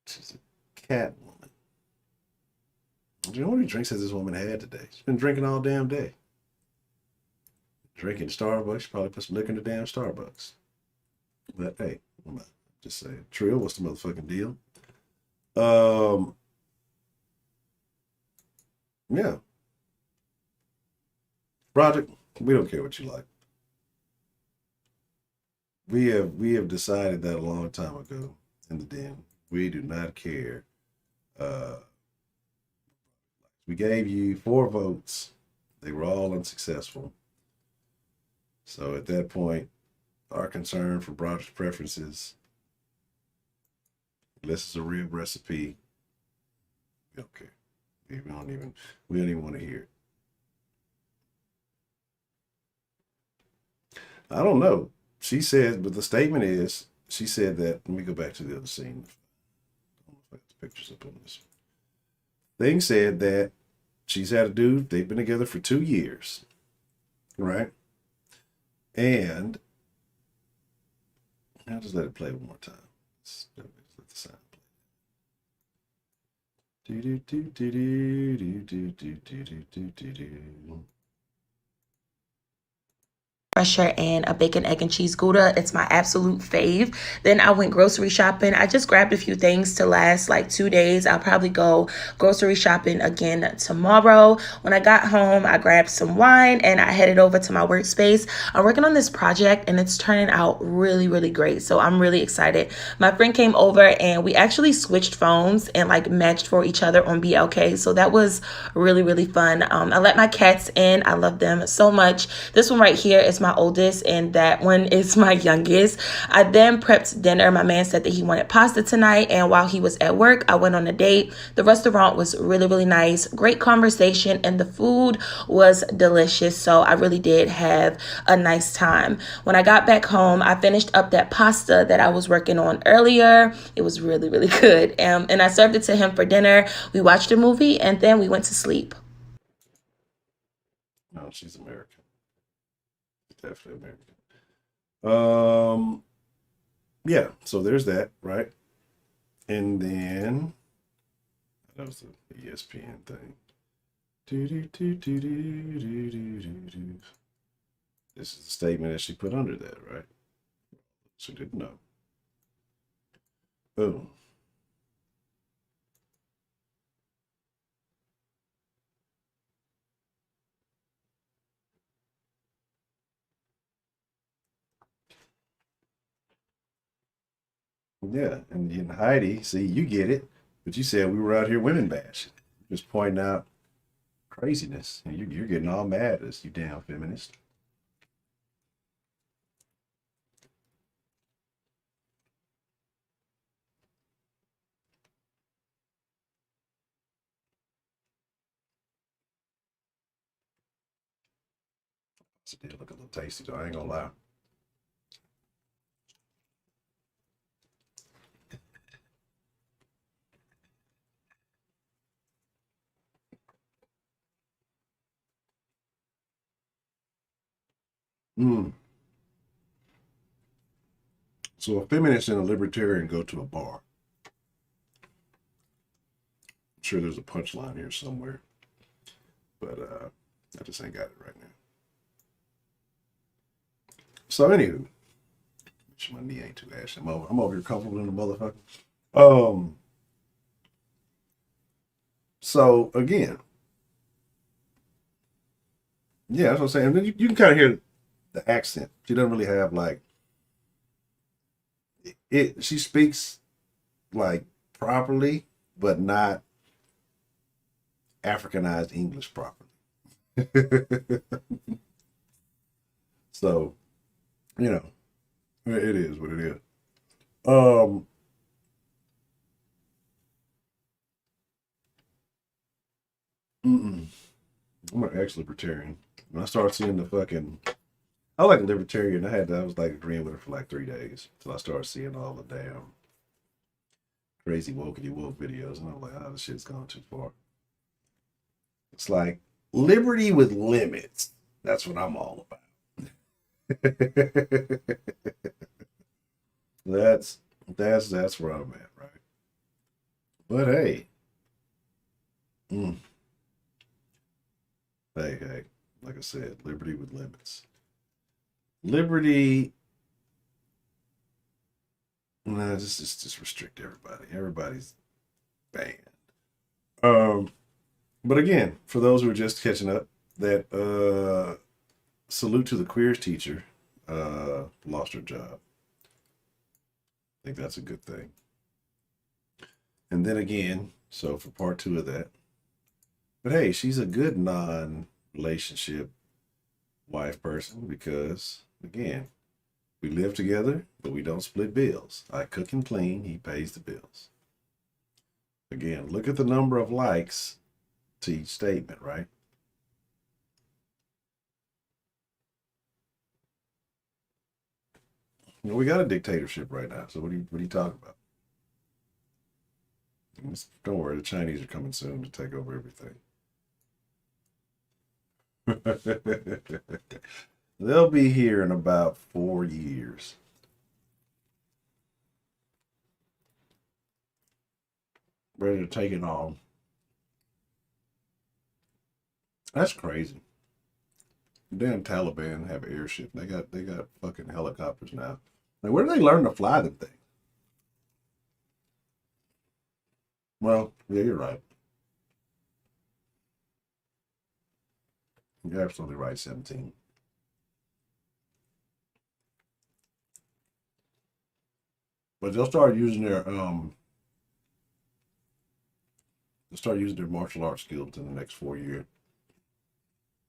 She's a cat woman. Do you know how many drinks has this woman had today? She's been drinking all damn day. Drinking Starbucks. She probably put some liquor in the damn Starbucks. But hey, I'm just saying. Trill, what's the motherfucking deal? Yeah. Project, we don't care what you like. We have decided that a long time ago in the den. We do not care. We gave you 4 votes. They were all unsuccessful. So at that point, our concern for Broderick's preferences, unless it's a real recipe, we don't care. We don't even want to hear it. I don't know. She said, but the statement is, she said that, let me go back to the other scene. I don't know if I got the pictures up on this. Thing said that she's had a dude, they've been together for 2 years, right? And I'll just let it play one more time. Let's let the sound play. Do do do do do do do do do do do do. Fresher and a bacon, egg, and cheese Gouda. It's my absolute fave. Then I went grocery shopping. I just grabbed a few things to last like 2 days. I'll probably go grocery shopping again tomorrow. When I got home, I grabbed some wine and I headed over to my workspace. I'm working on this project and it's turning out really, really great. So I'm really excited. My friend came over and we actually switched phones and like matched for each other on BLK. So that was really, really fun. I let my cats in. I love them so much. This one right here is my oldest and that one is my youngest. I then prepped dinner. My man said that he wanted pasta tonight, and while he was at work, I went on a date. The restaurant was really, really nice. Great conversation, and the food was delicious. So I really did have a nice time. When I got back home, I finished up that pasta that I was working on earlier. It was really, really good. And I served it to him for dinner. We watched a movie and then we went to sleep. No, she's American. Definitely American. Yeah, so there's that, right? And then that was the ESPN thing. Do, do, do, do, do, do, do, do, do. This is the statement that she put under that, right? She didn't know. Boom. Yeah, and Heidi, see, you get it, but you said we were out here women bashing, just pointing out craziness, and you're getting all mad at us, you damn feminist. It did look a little tasty, though. I ain't gonna lie. Mm. So a feminist and a libertarian go to a bar. I'm sure there's a punchline here somewhere, but I just ain't got it right now. So anywho, my knee ain't too ashy. I'm over here comfortable in the motherfucker. Um. So again, yeah, that's what I'm saying. And then you can kind of hear the accent. She doesn't really have like it. She speaks like properly, but not Africanized English properly. So, you know, it is what it is. Um, mm-mm. I'm an ex-libertarian. When I started seeing the fucking, I like a libertarian. I was like agreeing with her for like 3 days until I started seeing all the damn crazy wokey woke videos, and I'm like, oh, this shit's gone too far. It's like liberty with limits. That's what I'm all about. that's that's where I'm at, right? But hey, mm, hey, like I said, liberty with limits. Liberty, nah, just restrict everybody. Everybody's banned. Um, but again, for those who are just catching up, that salute to the queers teacher lost her job. I think that's a good thing. And then again, so for part two of that, but hey, she's a good non-relationship wife person because again, we live together, but we don't split bills. I cook and clean, he pays the bills. Again, look at the number of likes to each statement, right? You know, we got a dictatorship right now. So what are you talking about? Don't worry, the Chinese are coming soon to take over everything. They'll be here in about 4 years. Ready to take it on. That's crazy. Damn Taliban have airship. They got fucking helicopters now. Like, where do they learn to fly them things? Well, yeah, you're right. You're absolutely right, 17. But they'll start using their martial arts skills in the next 4 years.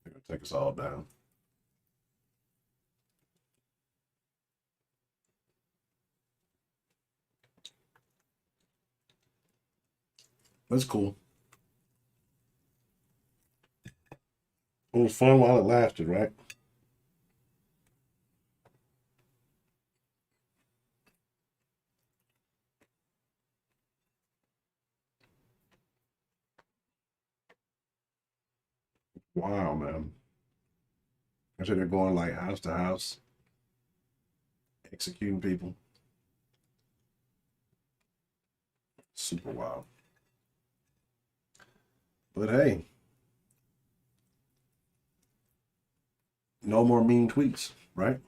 They're gonna take us all down. That's cool. It was fun while it lasted, right? Wow, man. I said they're going like house to house, executing people. Super wild. But hey, no more mean tweets, right?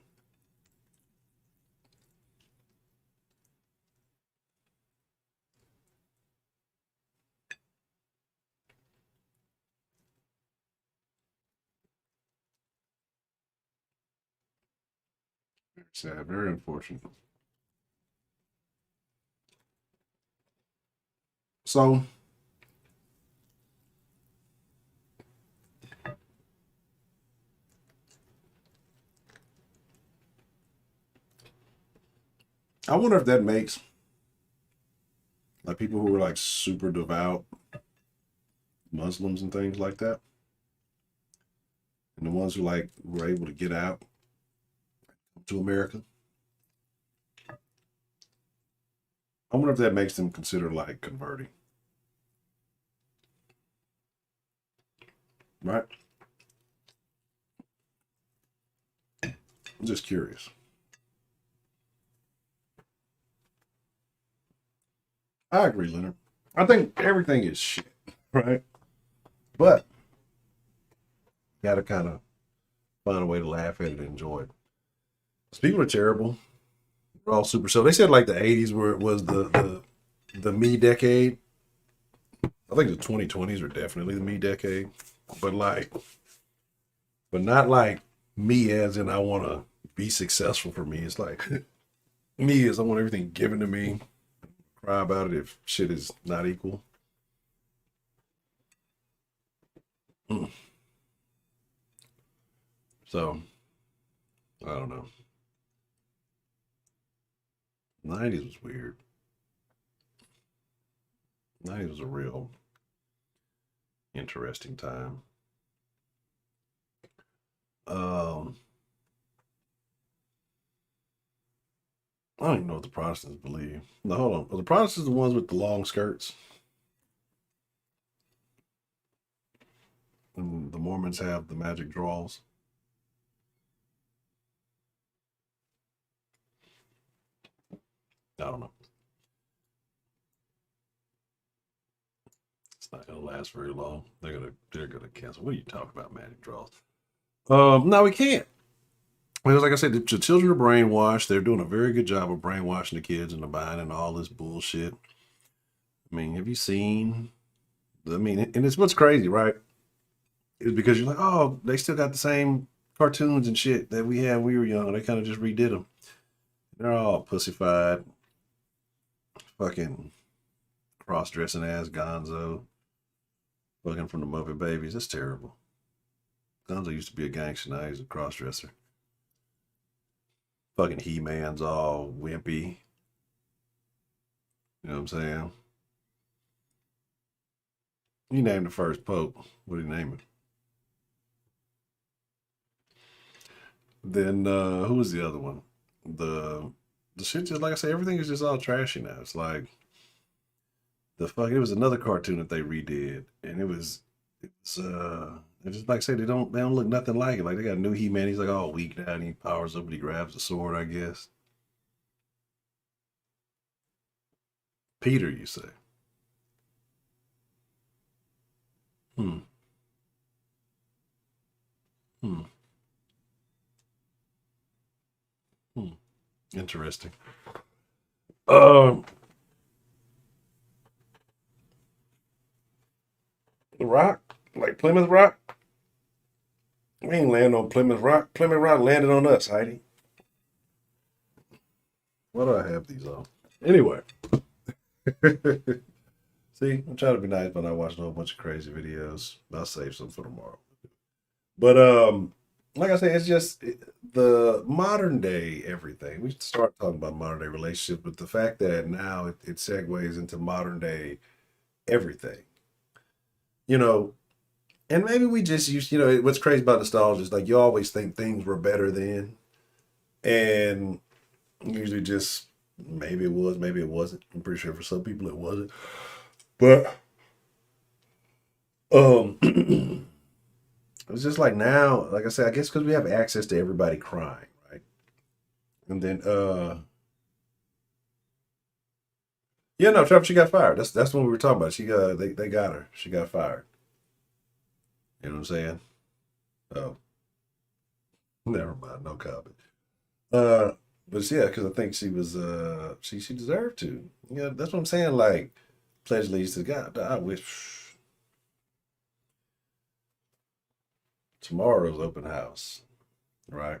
Very sad, very unfortunate. So I wonder if that makes like people who are like super devout Muslims and things like that, and the ones who like were able to get out to America. I wonder if that makes them consider like converting, right? I'm just curious. I agree, Leonard. I think everything is shit, right? But you got to kind of find a way to laugh at it and enjoy it. 'Cause people are terrible. They're all super so. They said like the '80s where it was the me decade. I think the 2020s are definitely the me decade, but like, but not like me as in I want to be successful for me. It's like me is I want everything given to me. Cry about it if shit is not equal. Mm. So I don't know. '90s was weird. '90s was a real interesting time. Um, I don't even know what the Protestants believe. No, hold on. Are the Protestants the ones with the long skirts? And the Mormons have the magic draws. I don't know. It's not gonna last very long. They're gonna cancel. What are you talking about, magic draws? No, we can't. Because like I said, the children are brainwashed. They're doing a very good job of brainwashing the kids into buying and all this bullshit. I mean, have you seen? I mean, and it's what's crazy, right? Is because you're like, oh, they still got the same cartoons and shit that we had when we were young. They kind of just redid them. They're all pussified, fucking cross-dressing ass Gonzo, fucking from the Muppet Babies. That's terrible. Gonzo used to be a gangster. Now he's a cross-dresser. Fucking He-Man's all wimpy. You know what I'm saying? He named the first pope. What did he name him? Then who was the other one? The shit just like I say, everything is just all trashy now. It's like it was another cartoon that they redid, and it's just like I say they don't look nothing like it. Like they got a new He Man, he's like all weak now and he powers up and he grabs the sword, I guess. Peter, you say? Hmm. Interesting. Rock, like Plymouth Rock. We ain't land on Plymouth Rock. Plymouth Rock landed on us, Heidi. Why do I have these on? Anyway. See, I'm trying to be nice, but I watched a whole bunch of crazy videos. I'll save some for tomorrow. But like I say, it's just the modern day everything. We start talking about modern day relationships, but the fact that now it segues into modern day everything. You know, and maybe we just used, what's crazy about nostalgia is like you always think things were better then. And usually just maybe it was, maybe it wasn't. I'm pretty sure for some people it wasn't. But it's just like now, like I said, I guess because we have access to everybody crying, right? And then yeah, no, Trevor, she got fired. That's what we were talking about. She got they got her. She got fired. You know what I'm saying? Oh, never mind, no comment. Uh but yeah, because I think she was she deserved to. Yeah, that's what I'm saying. Like pledge allegiance to God. I wish tomorrow's open house, right?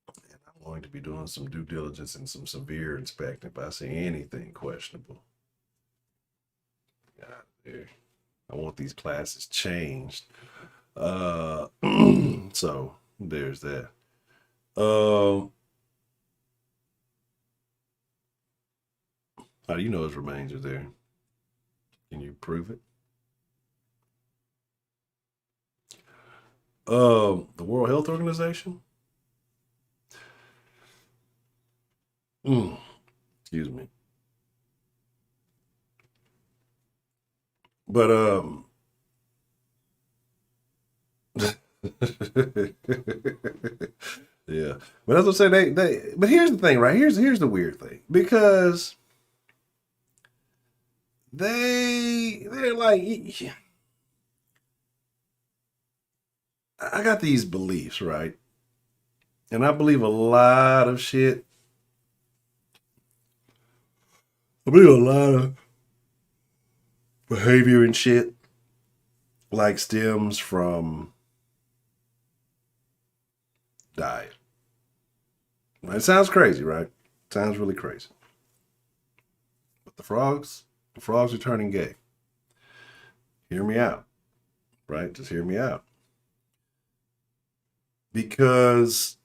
And I'm going to be doing some due diligence and some severe inspection if I see anything questionable. God, there. I want these classes changed. So there's that. How do you know his remains are there? Can you prove it? The World Health Organization. Excuse me. But yeah. But that's what I say. They. But here's the thing, right? Here's the weird thing because they're like, I got these beliefs, right? And I believe a lot of shit. I believe a lot of behavior and shit like stems from diet. It sounds crazy, right? Sounds really crazy. But the frogs are turning gay. Hear me out, right? Just hear me out. Because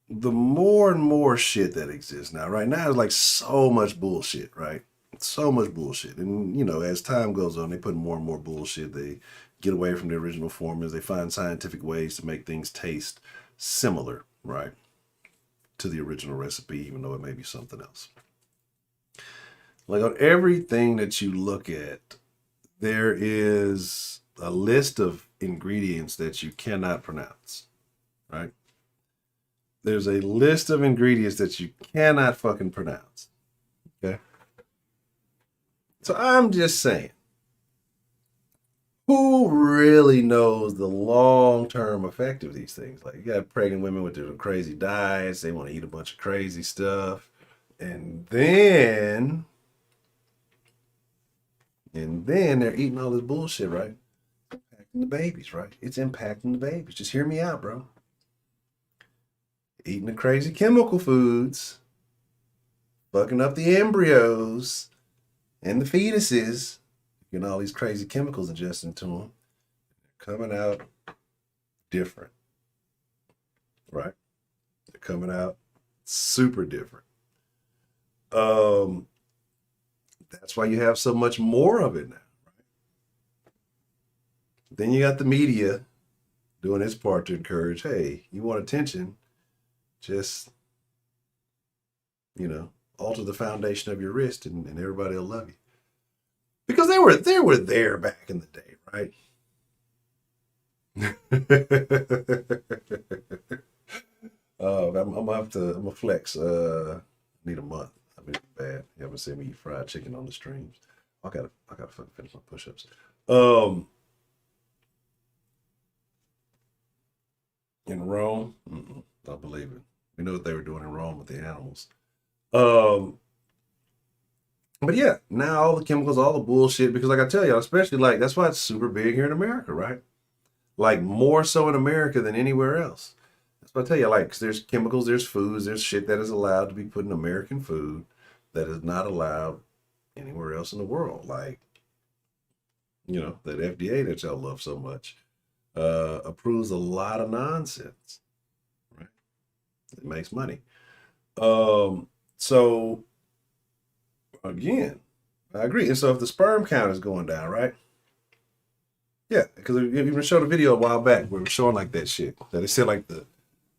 the more and more shit that exists now, right now, is like so much bullshit, right? So much bullshit. And, as time goes on, they put more and more bullshit. They get away from the original formulas. They find scientific ways to make things taste similar, right? To the original recipe, even though it may be something else. Like on everything that you look at, there is a list of ingredients that you cannot pronounce, right? There's a list of ingredients that you cannot fucking pronounce. Okay. So I'm just saying, who really knows the long-term effect of these things? Like you got pregnant women with their crazy diets, they want to eat a bunch of crazy stuff. And then they're eating all this bullshit, right? Impacting the babies, right? It's impacting the babies. Just hear me out, bro. Eating the crazy chemical foods, fucking up the embryos and the fetuses, getting all these crazy chemicals ingested into them, coming out different, right? They're coming out super different. Um, that's why you have so much more of it now. Then you got the media doing its part to encourage, hey, you want attention, just, alter the foundation of your wrist and everybody will love you. Because they were there back in the day, right? I'm gonna flex. Need a month. I've been bad. You haven't seen me eat fried chicken on the streams. I gotta fucking finish my push-ups. In Rome, don't believe it. We know what they were doing in Rome with the animals. But yeah, now all the chemicals, all the bullshit, because like I tell you, especially like that's why it's super big here in America, right? Like more so in America than anywhere else. That's what I tell you, like, 'cause there's chemicals, there's foods, there's shit that is allowed to be put in American food that is not allowed anywhere else in the world. Like, that FDA that y'all love so much approves a lot of nonsense, right? It makes money. So again, I agree. And so if the sperm count is going down, right? Yeah, because we even showed a video a while back where we were showing like that shit. That it said like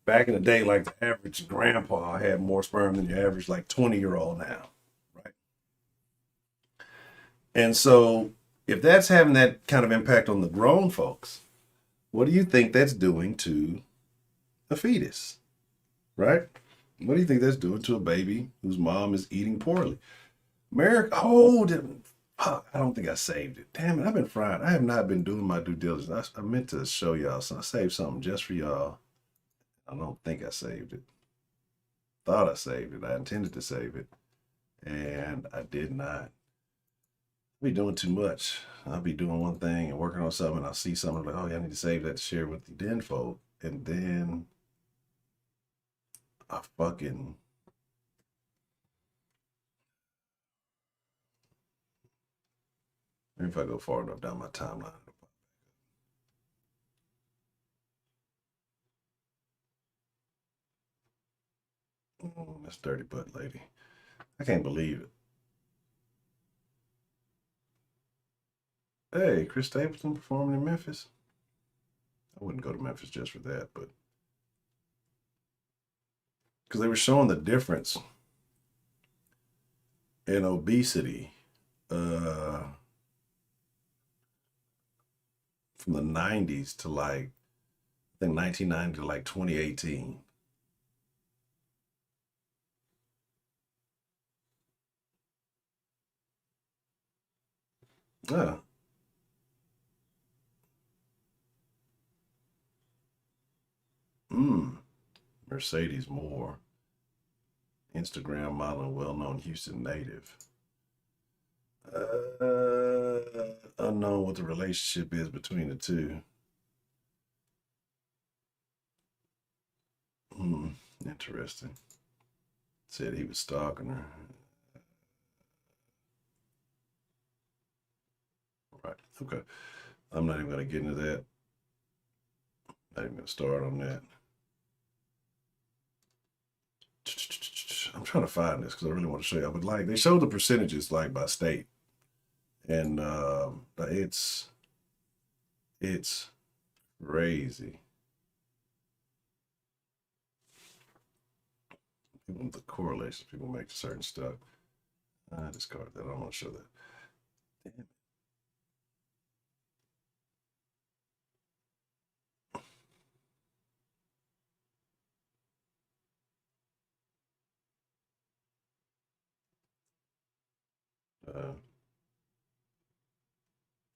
back in the day, like the average grandpa had more sperm than your average like 20-year-old now, right? And so if that's having that kind of impact on the grown folks, what do you think that's doing to a fetus, right? What do you think that's doing to a baby whose mom is eating poorly? America, fuck, I don't think I saved it. Damn it, I've been fried. I have not been doing my due diligence. I meant to show y'all, so I saved something just for y'all. I don't think I saved it. Thought I saved it. I intended to save it, and I did not. I'll be doing too much. I'll be doing one thing and working on something, and I'll see something like, oh yeah, I need to save that to share with the den folk, and then I fucking maybe if I go far enough down my timeline. That's dirty butt lady. I can't believe it. Hey, Chris Stapleton performing in Memphis. I wouldn't go to Memphis just for that, but because they were showing the difference in obesity from the 90s to like, I think 1990 to like 2018. Yeah. Mercedes Moore, Instagram model and well-known Houston native. Unknown what the relationship is between the two. Interesting. Said he was stalking her. Right. Okay. I'm not even going to get into that. Not even going to start on that. I'm trying to find this because I really want to show you. But like they showed the percentages like by state, and it's crazy. The correlations people make to certain stuff. I discard that. I don't want to show that. Damn.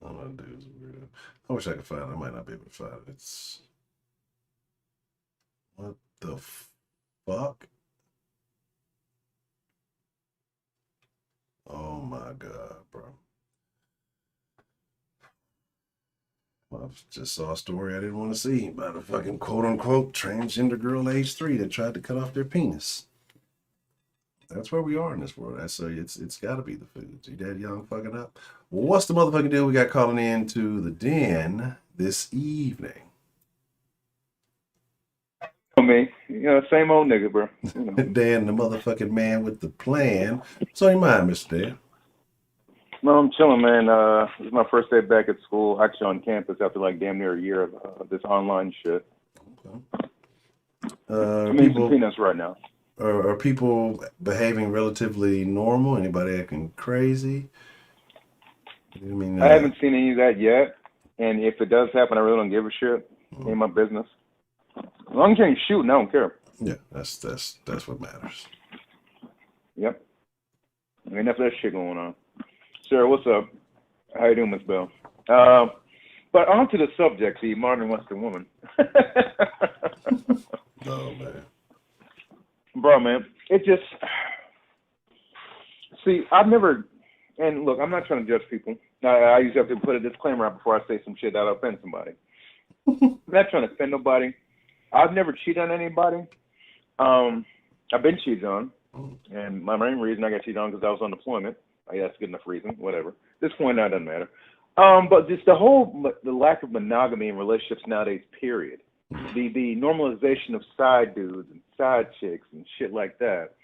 All I do is weirdo. I wish I could find it. I might not be able to find it. It's what the fuck? Oh my god, bro. I just saw a story I didn't want to see about a fucking quote unquote transgender girl age 3 that tried to cut off their penis. That's where we are in this world. So it's got to be the foods. You dead young fucking up. Well, what's the motherfucking deal we got calling in to the den this evening? Me, same old nigga, bro. Dan, the motherfucking man with the plan. What's on your mind, Mr. Dan? No, I'm chilling, man. This is my first day back at school, actually on campus after like damn near a year of this online shit. Okay. I'm eating some peanuts right now. Are people behaving relatively normal? Anybody acting crazy? I mean, I haven't seen any of that yet, and if it does happen, I really don't give a shit. Ain't my business. As long as you ain't shooting, I don't care. Yeah, that's what matters. Yep. Ain't enough of that shit going on. Sarah, what's up? How you doing, Miss Bell? But on to the subject, the modern Western woman. Oh man. bro, man, it just, see, I've never, and look, I'm not trying to judge people. I usually have to put a disclaimer out before I say some shit that'll offend somebody. I'm not trying to offend nobody. I've never cheated on anybody. I've been cheated on, and my main reason I got cheated on because I was on deployment. I guess that's a good enough reason. Whatever. At this point, now it doesn't matter. But just the lack of monogamy in relationships nowadays. Period. The normalization of side dudes and side chicks and shit like that.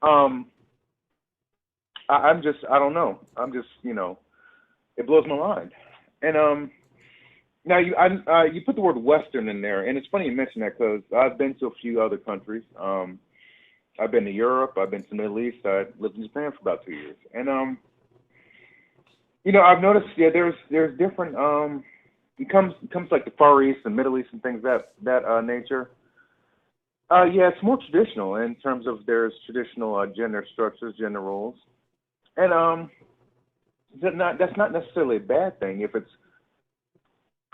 I don't know. It blows my mind. And now you put the word Western in there, and it's funny you mention that because I've been to a few other countries. I've been to Europe. I've been to the Middle East. I lived in Japan for about 2 years, and I've noticed there's different. It comes like the Far East and Middle East and things that nature. Yeah, it's more traditional in terms of there's traditional gender structures, gender roles, and that's not necessarily a bad thing if it's.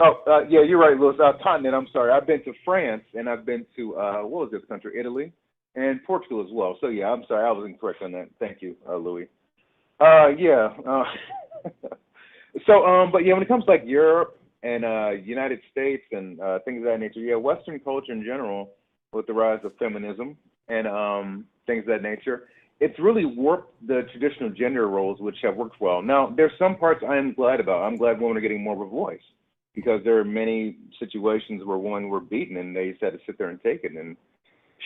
Yeah, you're right, Louis. Continent. I'm sorry. I've been to France and I've been to what was this country? Italy and Portugal as well. So yeah, I'm sorry, I was incorrect on that. Thank you, Louis. Yeah. But yeah, when it comes to like Europe and United States and things of that nature, yeah, Western culture in general, with the rise of feminism and things of that nature, it's really warped the traditional gender roles, which have worked well. Now, there's some parts I am glad about. I'm glad women are getting more of a voice because there are many situations where women were beaten and they just had to sit there and take it and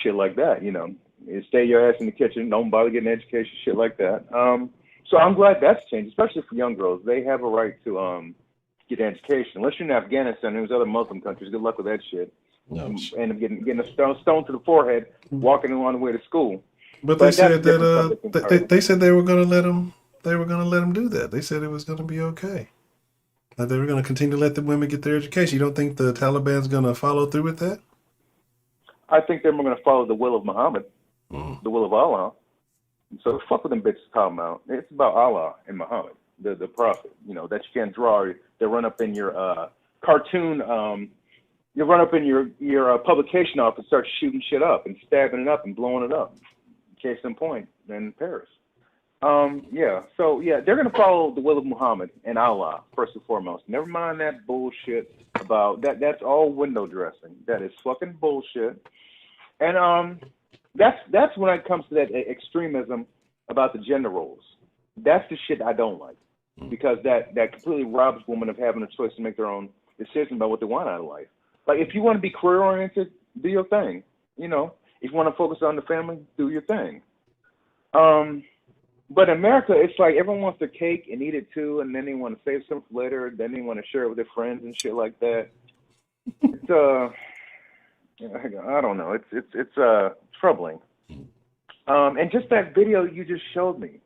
shit like that. You stay your ass in the kitchen, don't bother getting an education, shit like that. So I'm glad that's changed, especially for young girls. They have a right to get an education. Unless you're in Afghanistan and there's other Muslim countries, good luck with that shit. No. End up getting a stone to the forehead, walking on the way to school. But they said that they said they were going to let them. They were going to let them do that. They said it was going to be okay. That they were going to continue to let the women get their education. You don't think the Taliban's going to follow through with that? I think they're going to follow the will of Muhammad, the will of Allah. So fuck with them bitches talking about. It's about Allah and Muhammad, the prophet. That you can't draw. They run up in your cartoon. You run up in your publication office, start shooting shit up and stabbing it up and blowing it up. Case in point, in Paris. Yeah. So yeah, they're gonna follow the will of Muhammad and Allah first and foremost. Never mind that bullshit about that. That's all window dressing. That is fucking bullshit. And that's when it comes to that extremism about the gender roles. That's the shit I don't like because that completely robs women of having a choice to make their own decision about what they want out of life. Like if you want to be career oriented, do your thing. If you want to focus on the family, do your thing. But in America, it's like everyone wants their cake and eat it too, and then they want to save some for later, then they want to share it with their friends and shit like that. It's I don't know. It's troubling. And just that video you just showed me,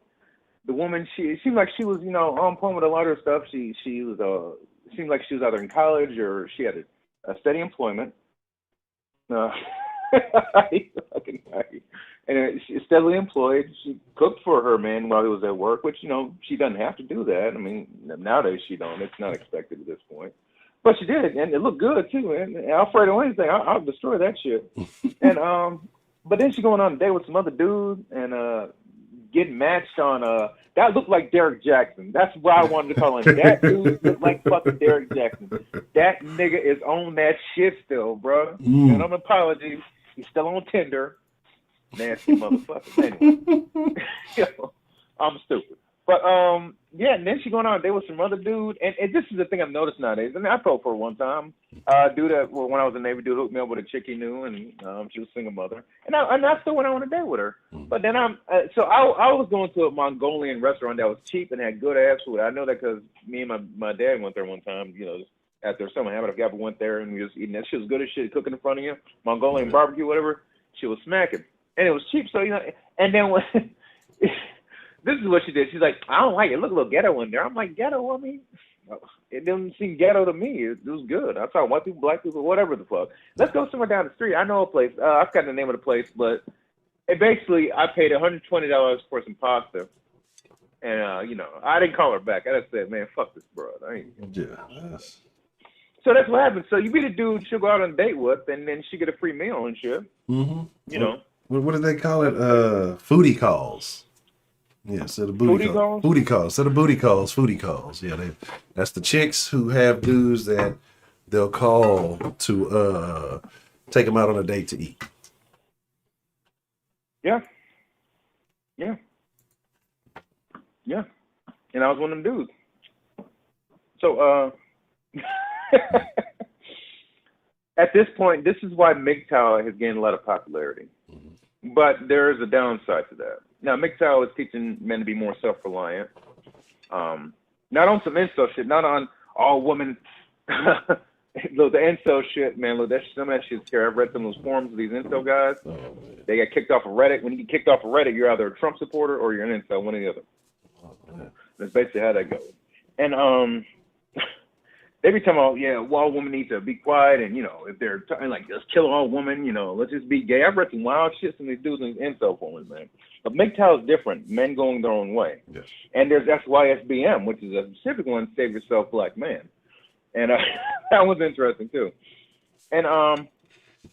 the woman, she seemed like she was on point with a lot of her stuff. She was seemed like she was either in college or she had a steady employment. And she's steadily employed. She cooked for her man while he was at work, which, she doesn't have to do that. I mean, nowadays she don't. It's not expected at this point. But she did, and it looked good, too. And Alfredo Wednesday, I'll destroy that shit. And but then she going on a date with some other dude and getting matched on that looked like Derek Jackson. That's what I wanted to call him. That dude looked like fucking Derek Jackson. That nigga is on that shit still, bro. And I'm apologies. He's still on Tinder. Nasty motherfucker. Anyway. I'm stupid. But yeah, and then she going on a date with some other dude. And this is the thing I've noticed nowadays. I mean, I fell for it one time. Dude when I was in the Navy, dude hooked me up with a chick he knew, and she was a single mother. And I still went on a date with her. But then I was going to a Mongolian restaurant that was cheap and had good ass food. I know that because me and my dad went there one time, after summer habit. I went there and we was eating that shit was good as shit, cooking in front of you, Mongolian barbecue, whatever. She was smacking. And it was cheap, so and then when this is what she did. She's like, I don't like it. Look a little ghetto in there. I'm like, ghetto? I mean, it didn't seem ghetto to me. It was good. I saw white people, black people, whatever the fuck. Let's go somewhere down the street. I know a place. I forgot the name of the place, but basically I paid $120 for some pasta. And, I didn't call her back. I just said, man, fuck this broad. So that's what happens. So you meet a dude she'll go out on a date with, and then she get a free meal and shit. what do they call it? Foodie calls. Yeah, instead of booty Foodie calls. calls? Booty calls. Instead of booty calls, foodie calls. Yeah, that's the chicks who have dudes that they'll call to take them out on a date to eat. Yeah. Yeah. Yeah. And I was one of them dudes. So at this point, this is why MGTOW has gained a lot of popularity. But there is a downside to that. Now, MGTOW is teaching men to be more self-reliant. Not on some incel shit, not on all women. Look, the incel shit, man, look, some of that shit's scary. I've read some of those forums of these incel guys. They get kicked off of Reddit. When you get kicked off of Reddit, you're either a Trump supporter or you're an incel, one or the other. That's basically how that goes. And they be talking about, yeah, well, all women need to be quiet, and, you know, if they're like, just kill all women, you know, let's just be gay. I've read some wild shit from these dudes in incel forums, man. But MGTOW is different. Men going their own way. Yes. And there's SYSBM, which is a specific one, Save Yourself Black Man. And that was interesting, too. And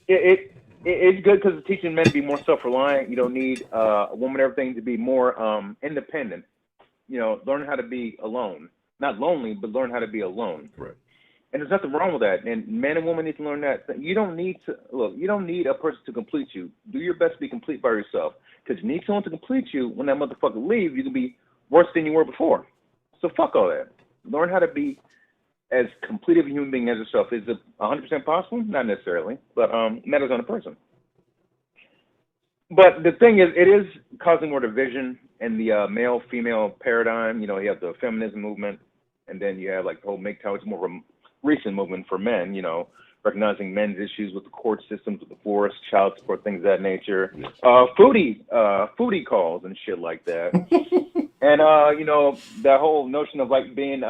it's good because it's teaching men to be more self-reliant. You don't need a woman, everything, to be more independent. You know, learn how to be alone. Not lonely, but learn how to be alone. Right. And there's nothing wrong with that. And men and women need to learn that. You don't need a person to complete you. Do your best to be complete by yourself. Because you need someone to complete you. When that motherfucker leaves, you can be worse than you were before. So fuck all that. Learn how to be as complete of a human being as yourself. Is it 100% possible? Not necessarily, but matters on the person. But the thing is, it is causing more division in the male-female paradigm. You know, you have the feminism movement, and then you have like the whole MGTOW, which is more of a recent movement for men, you know, recognizing men's issues with the court systems, with divorce, child support, things of that nature. Foodie calls and shit like that. And, you know, that whole notion of like being,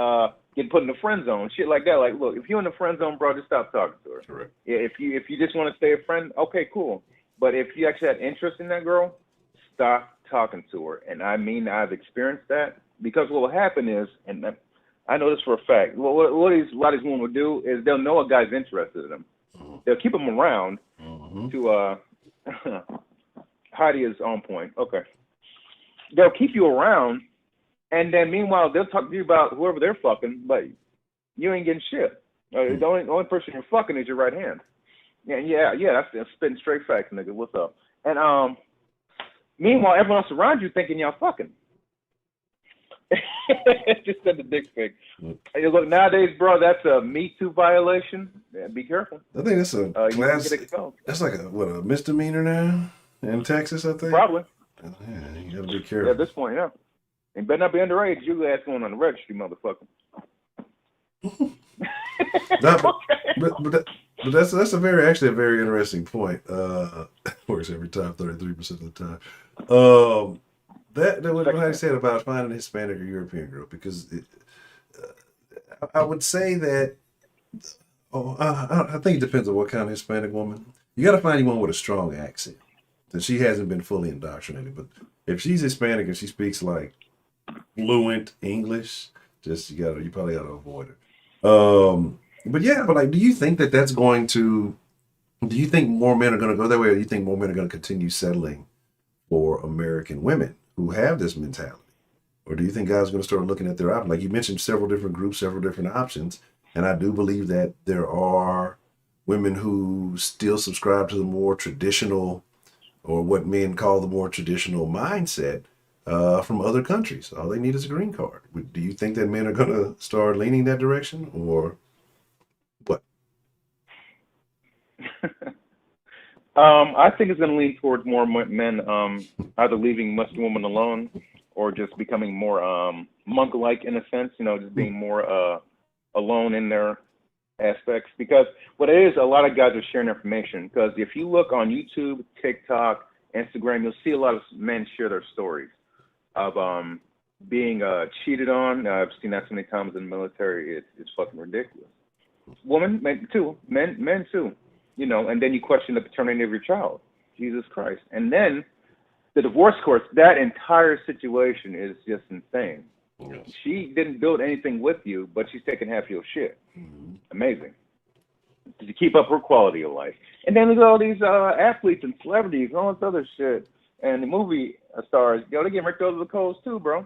getting put in the friend zone, shit like that. Like, look, if you're in the friend zone, bro, just stop talking to her. Correct. If you just want to stay a friend, okay, cool. But if you actually had interest in that girl, stop talking to her. And I mean, I've experienced that, because what will happen is, and I know this for a fact, what a lot of these women will do is they'll know a guy's interested in them. They'll keep him around to Heidi is on point. Okay. They'll keep you around, and then meanwhile they'll talk to you about whoever they're fucking, but you ain't getting shit. The only person you're fucking is your right hand. Yeah, that's spitting straight facts, nigga. What's up? And meanwhile, everyone else around you thinking y'all fucking. Just send the dick pic. Hey, look, nowadays, bro, that's a Me Too violation. Yeah, be careful. I think that's a class. That's like a misdemeanor now in Texas, I think. Probably. Yeah, you gotta be careful. Yeah, at this point, yeah. And better not be underage. You ass going on the registry, motherfucker. But that's a very interesting point. Works every time, 33% of the time. That what I said about finding a Hispanic or European girl, because I would say that I think it depends on what kind of Hispanic woman. You got to find one with a strong accent, that she hasn't been fully indoctrinated. But if she's Hispanic and she speaks like fluent English, you probably got to avoid her. But like, do you think that's going to? Do you think more men are going to go that way, or do you think more men are going to continue settling for American women who have this mentality? Or do you think guys are going to start looking at their options? Like you mentioned, several different groups, several different options, and I do believe that there are women who still subscribe to the more traditional, or what men call the more traditional mindset from other countries. All they need is a green card. Do you think that men are going to start leaning that direction, or what? I think it's going to lean towards more men either leaving Muslim women alone, or just becoming more monk-like in a sense, you know, just being more alone in their aspects. Because what it is, a lot of guys are sharing information. Because if you look on YouTube, TikTok, Instagram, you'll see a lot of men share their stories of being cheated on. I've seen that so many times in the military. It's fucking ridiculous. Women, men too. Men too. You know, and then you question the paternity of your child. Jesus Christ. And then the divorce courts, that entire situation is just insane. Yes. She didn't build anything with you, but she's taking half your shit. Mm-hmm. Amazing. to keep up her quality of life. And then there's all these athletes and celebrities and all this other shit. And the movie stars, yo, they get ripped over the coals too, bro.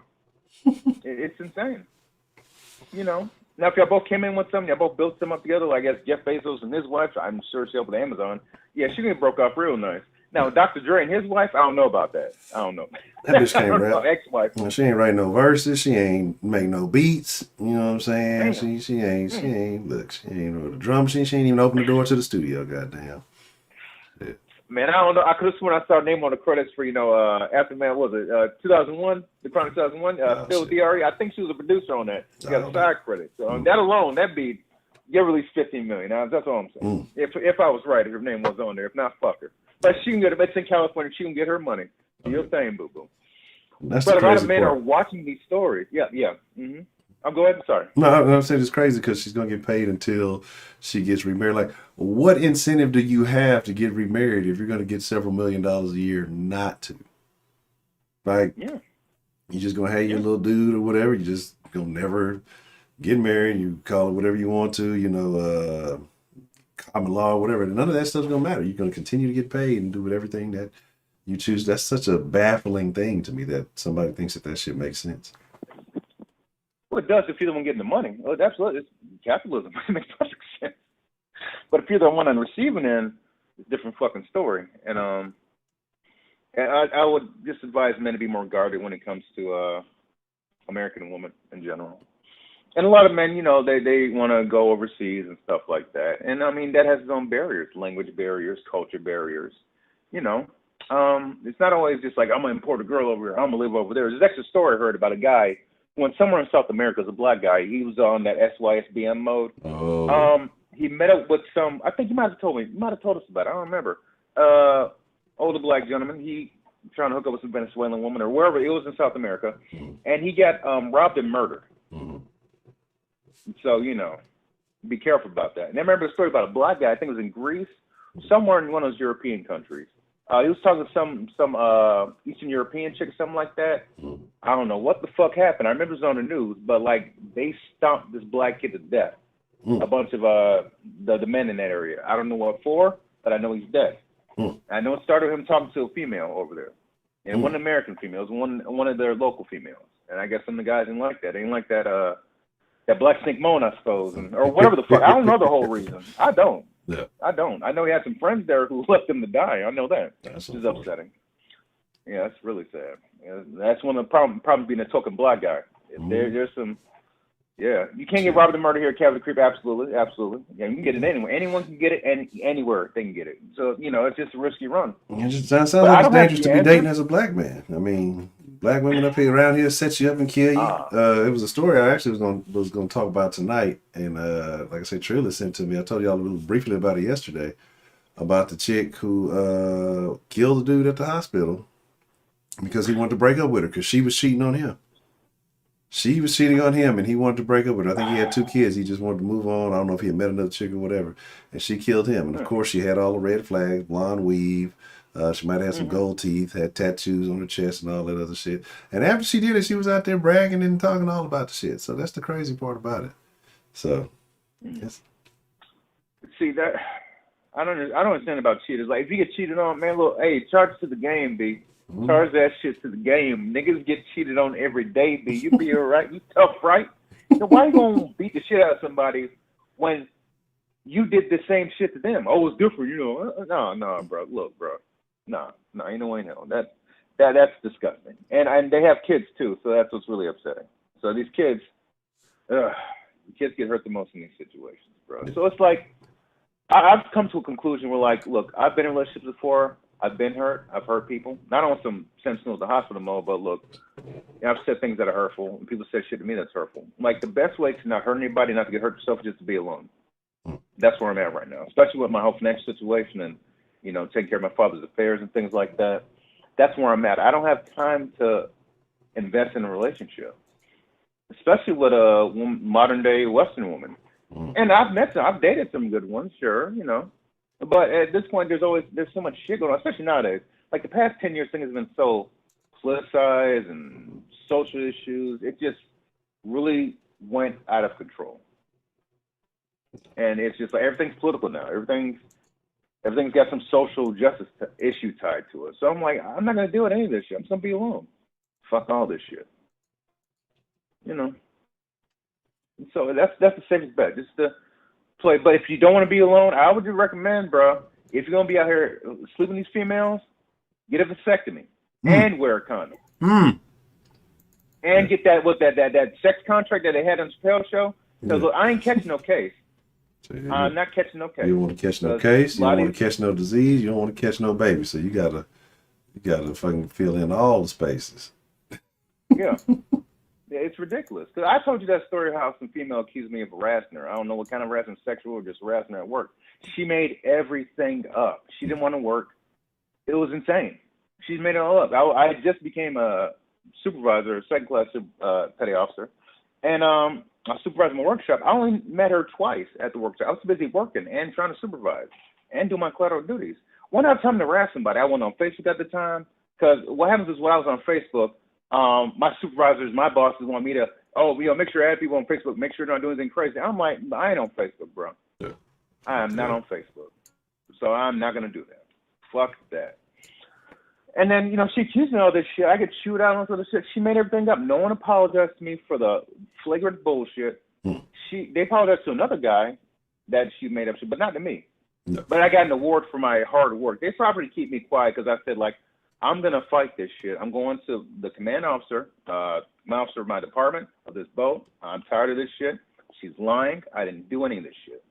It's insane. You know. Now, if y'all both came in with something, y'all both built something up together, like I guess Jeff Bezos and his wife, I'm sure she helped with Amazon. Yeah, she get broke off real nice. Now, Dr. Dre and his wife, I don't know about that. I don't know. That bitch can't rap. Ex-wife. Well, she ain't write no verses. She ain't make no beats. You know what I'm saying? Damn. She ain't look. She ain't with the drum. She ain't even open the door to the studio. Goddamn. Yeah. Man, I don't know. I could have sworn I saw her name on the credits for, after, man, what was it 2001? The Chronic 2001? Still DRE. I think she was a producer on that. She got a side credit. So that alone, that beat, get released $15 million. Now, that's all I'm saying. If I was right, if her name was on there. If not, fuck her. But she can get it. It's in California. She can get her money. Do your thing, boo-boo. That's but the a lot crazy of men part. are watching these stories. Yeah. Mm-hmm. I'm go ahead. Sorry. No, I'm saying it's crazy because she's gonna get paid until she gets remarried. Like, what incentive do you have to get remarried if you're gonna get several $1 million a year not to? Like, Yeah. you just gonna hate your little dude or whatever. You just gonna never get married. You call it whatever you want to. Common law, or whatever. None of that stuff's gonna matter. You're gonna continue to get paid and do with everything that you choose. That's such a baffling thing to me that somebody thinks that shit makes sense. Well, it does if you're the one getting the money. Oh, that's what it's capitalism. It makes perfect sense. But if you're the one on the receiving end, it's a different fucking story. And I would just advise men to be more guarded when it comes to American women in general. And a lot of men, they want to go overseas and stuff like that. And I mean, that has its own barriers, language barriers, culture barriers. It's not always just like, I'm going to import a girl over here, I'm going to live over there. There's actually a story I heard about a guy who went somewhere in South America, as a black guy. He was on that SYSBM mode. Oh. He met up with I think you might have told us about it, I don't remember. Older black gentleman, he trying to hook up with some Venezuelan woman or wherever, it was in South America. And he got robbed and murdered. So, be careful about that. And I remember a story about a black guy, I think it was in Greece, somewhere in one of those European countries. He was talking to some Eastern European chick or something like that. I don't know what the fuck happened. I remember it was on the news, but like they stomped this black kid to death. A bunch of the men in that area. I don't know what for, but I know he's dead. I know it started with him talking to a female over there. And it wasn't an American female, it was one of their local females. And I guess some of the guys didn't like that. They didn't like that Black Snake Moan, I suppose, or whatever the fuck. I don't know the whole reason. I don't. Yeah. I don't. I know he had some friends there who left him to die. I know that. That's Which is upsetting. Yeah, that's really sad. Yeah, that's one of the problems being a token black guy. There's some. Yeah, you can't get robbed and murdered here at Cavity Creep. Absolutely. Yeah, you can get it anywhere. Anyone can get it, and anywhere they can get it. So it's just a risky run. It just sounds like it's dangerous to be dating as a black man. I mean, black women up here around here set you up and kill you. It was a story I actually was going to talk about tonight, and like I said, Trilla sent it to me. I told y'all a little briefly about it yesterday, about the chick who killed the dude at the hospital because he wanted to break up with her because she was cheating on him. She was cheating on him, and he wanted to break up with her. I think he had 2 kids. He just wanted to move on. I don't know if he had met another chick or whatever. And she killed him. And, of course, she had all the red flags, blonde weave. She might have had some gold teeth, had tattoos on her chest and all that other shit. And after she did it, she was out there bragging and talking all about the shit. So that's the crazy part about it. So, yes. See, that I don't understand about cheaters. Like, if you get cheated on, man, look, hey, charge to the game, B. Charge that shit to the game. Niggas get cheated on every day, B. You be all right. You tough, right? So why you gonna beat the shit out of somebody when you did the same shit to them? Oh, it's different, No, bro. Look, bro. No, ain't no way in hell. That's disgusting. And they have kids too, so that's what's really upsetting. So these kids, the kids get hurt the most in these situations, bro. So it's like I've come to a conclusion where, like, look, I've been in relationships before. I've been hurt. I've hurt people. Not on some sensational the hospital mode, but look, I've said things that are hurtful, and people say shit to me that's hurtful. Like, the best way to not hurt anybody, not to get hurt yourself, is just to be alone. That's where I'm at right now, especially with my whole financial situation and, taking care of my father's affairs and things like that. That's where I'm at. I don't have time to invest in a relationship, especially with a modern-day Western woman. And I've dated some good ones, sure, But at this point, there's so much shit going on, especially nowadays. Like, the past 10 years, things have been so politicized and social issues. It just really went out of control. And it's just like everything's political now. Everything's got some social justice issue tied to it. So I'm like, I'm not gonna deal with any of this shit. I'm just gonna be alone. Fuck all this shit. You know. So that's the safest bet, just to play. But if you don't want to be alone, I would recommend, bro, if you're gonna be out here sleeping with these females, get a vasectomy and wear a condom. And get that that sex contract that they had on Chappelle's show. Because I ain't catching no case. I'm not catching no case. You don't want to catch no case. You don't want to catch no disease. You don't want to catch no baby. So you gotta fucking fill in all the spaces. Yeah. It's ridiculous. Because I told you that story how some female accused me of harassing her. I don't know what kind of harassment, sexual or just harassing her at work. She made everything up. She didn't want to work. It was insane. She made it all up. I just became a supervisor, a second class petty officer. And I supervised my workshop. I only met her twice at the workshop. I was busy working and trying to supervise and do my collateral duties. When I have time to harass somebody, I wasn't on Facebook at the time. Because what happens is when I was on Facebook, my supervisors, my bosses want me to, make sure you add people on Facebook, make sure you're not doing anything crazy. I'm like, I ain't on Facebook, bro. Yeah. I am not on Facebook. So I'm not going to do that. Fuck that. And then, she accused me of all this shit. I get chewed out on this shit. She made everything up. No one apologized to me for the flagrant bullshit. They apologized to another guy that she made up shit, but not to me. No. But I got an award for my hard work. They probably keep me quiet because I said, like, I'm going to fight this shit. I'm going to the command officer, of my department, of this boat. I'm tired of this shit. She's lying. I didn't do any of this shit.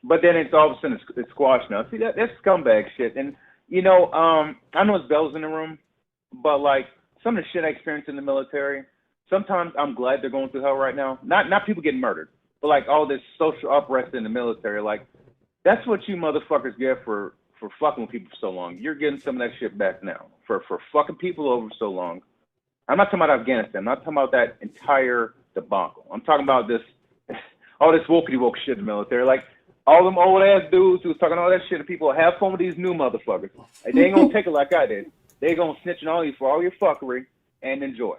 But then it's all of a sudden it's squashed now. See, that's scumbag shit. And, I know it's bells in the room, but, like, some of the shit I experienced in the military, sometimes I'm glad they're going through hell right now. Not people getting murdered, but, like, all this social unrest in the military. Like, that's what you motherfuckers get for fucking with people for so long. You're getting some of that shit back now. For fucking people over so long. I'm not talking about Afghanistan. I'm not talking about that entire debacle. I'm talking about all this wokey-woke shit in the military. Like, all them old-ass dudes who was talking all that shit, and people have fun with these new motherfuckers. Like, they ain't going to take it like I did. They going to snitch on all you for all your fuckery and enjoy.